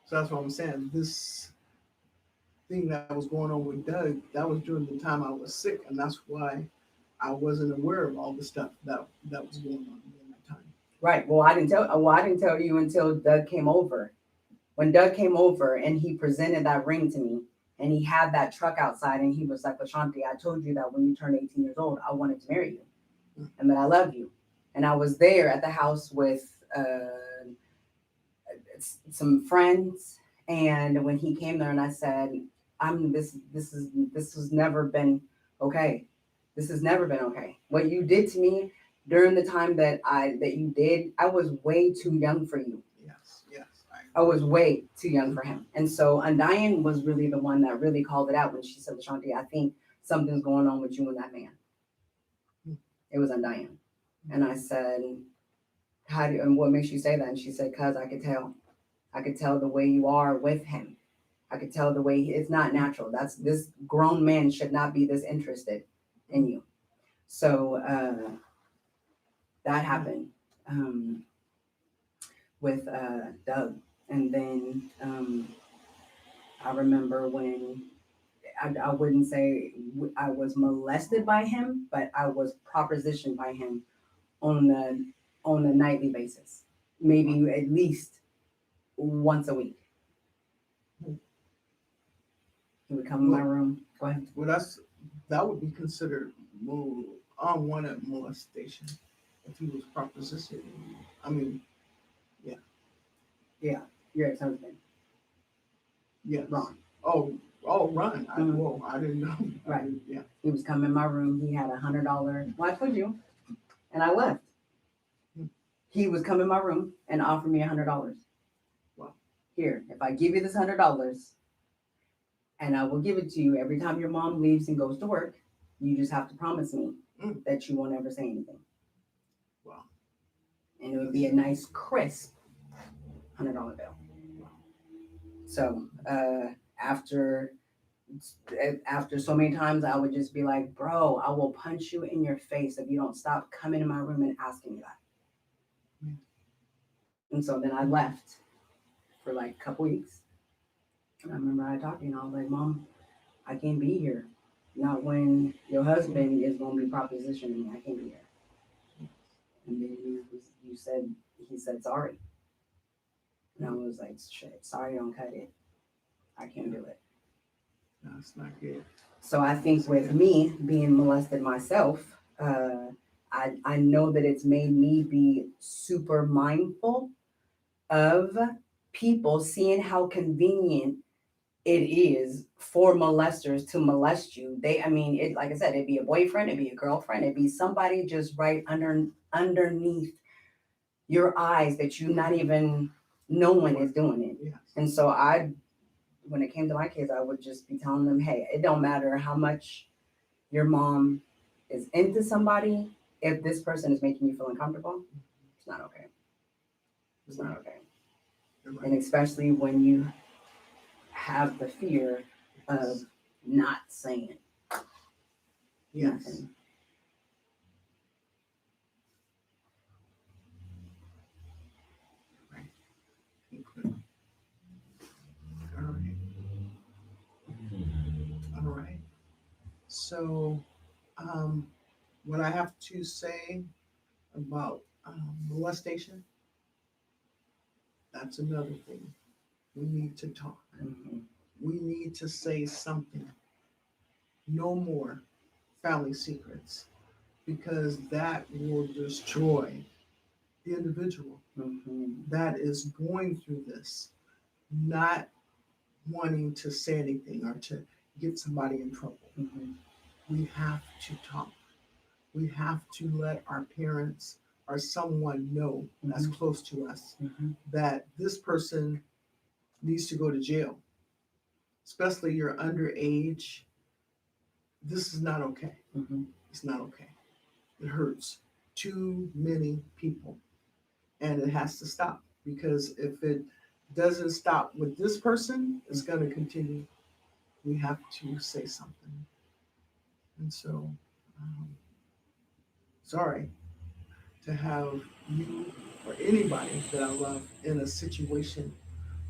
So that's what I'm saying. This thing that was going on with Doug, that was during the time I was sick, and that's why I wasn't aware of all the stuff that was going on during that time. Right. Well, I didn't tell you until Doug came over. When Doug came over and he presented that ring to me, and he had that truck outside, and he was like, "Lashanti, I told you that when you turned 18 years old, I wanted to marry you, and that I love you." And I was there at the house with some friends, and when he came there, and I said, "I'm this. This has never been okay. This has never been okay. What you did to me during the time that you did, I was way too young for you. Yes. I was way too young for him." And so Undyne was really the one that really called it out when she said, "Shanti, I think something's going on with you and that man." It was Undyne. And I said, "How do you, and what makes you say that?" And she said, "Cause I could tell. I could tell the way you are with him. I could tell the way it's not natural. This grown man should not be this interested in you." So that happened with Doug. And then I remember when I wouldn't say I was molested by him, but I was propositioned by him on a nightly basis, maybe at least once a week. He would come in my room. Go ahead. Well, that would be considered unwanted molestation if he was propositioning you. I mean, Your ex-husband. yes. Ron. Oh, run! Mhm. Whoa, I didn't know. Right. Yeah. He was coming in my room. He had $100. Well, I told you, and I left. He was come in my room and offered me $100. Wow. Here, if I give you this $100, and I will give it to you every time your mom leaves and goes to work, you just have to promise me that you won't ever say anything. Wow. And it would be a nice, crisp $100 bill. So after so many times, I would just be like, "Bro, I will punch you in your face if you don't stop coming in my room and asking me that." And so then I left for like a couple weeks. And I remember I talked to you and I was like, "Mom, I can't be here. Not when your husband is going to be propositioning me. I can't be here." And then he said sorry. And I was like, "Shit, sorry, don't cut it. I can't do it." That's not good. So I think with me being molested myself, I know that it's made me be super mindful of people seeing how convenient it is for molesters to molest you. I mean, it, like I said, it'd be a boyfriend, it'd be a girlfriend, it'd be somebody just right underneath your eyes that you not even knowing is doing it. Yes. And so when it came to my kids, I would just be telling them, "Hey, it don't matter how much your mom is into somebody. If this person is making you feel uncomfortable, it's not okay. It's not okay." You're right. And especially when you have the fear of not saying Yes. nothing. Okay. All right. All right. So, what I have to say about molestation, That's another thing. We need to talk. Mhm. We need to say something. No more family secrets, because that will destroy the individual Mhm. that is going through this, not wanting to say anything or to get somebody in trouble. Mhm. We have to talk. We have to let our parents or someone know that's close to us Mhm. that this person needs to go to jail, especially you're underage. This is not okay. Mhm. It's not okay. It hurts too many people, and it has to stop, because if it doesn't stop with this person, it's going to continue. We have to say something. And so, sorry to have you or anybody that I love in a situation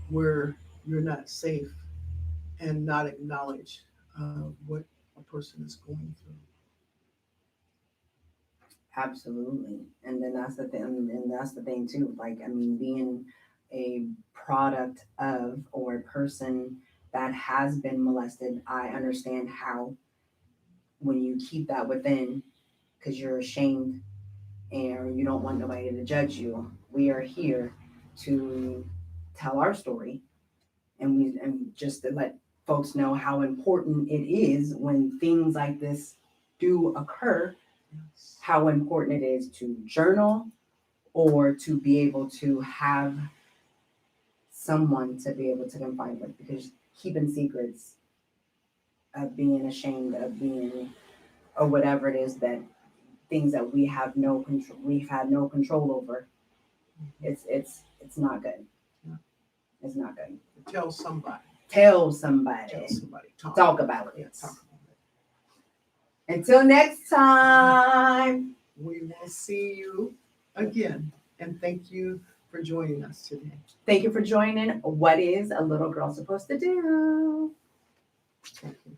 where you're not safe and not acknowledge what a person is going through. Absolutely. And then that's the thing, and that's the thing too. Like, I mean, being a product of or a person that has been molested, I understand how when you keep that within because you're ashamed and you don't want nobody to judge you, we are here to tell our story and just to let folks know how important it is when things like this do occur, Yes. how important it is to journal or to be able to have someone to be able to confide with, because keeping secrets of being ashamed of being or whatever it is, that things that we've had no control over, it's not good. Yeah. It's not good. Tell somebody. Tell somebody. Tell somebody. Talk about Yeah, it. talk about it. Until next time. We will see you again. And thank you for joining us today. Thank you for joining What Is a Little Girl Supposed to Do? Thank you.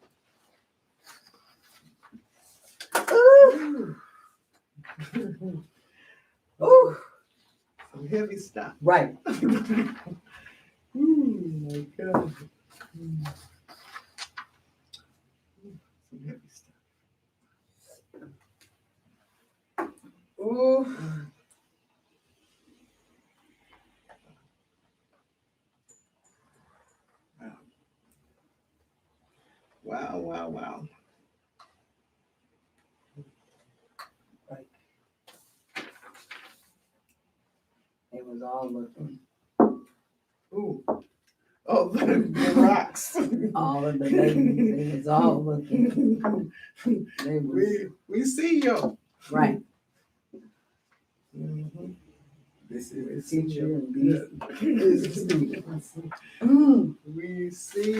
Ooh, ooh. Some heavy stuff. Right. My God. Some heavy stuff. Ooh. Wow, wow, wow. It was all looking. Ooh. Oh, the rocks. All of the babies. It was all looking. They was We see you. right. Mhm. This is We the see teacher you. and these is the students. Mm. We see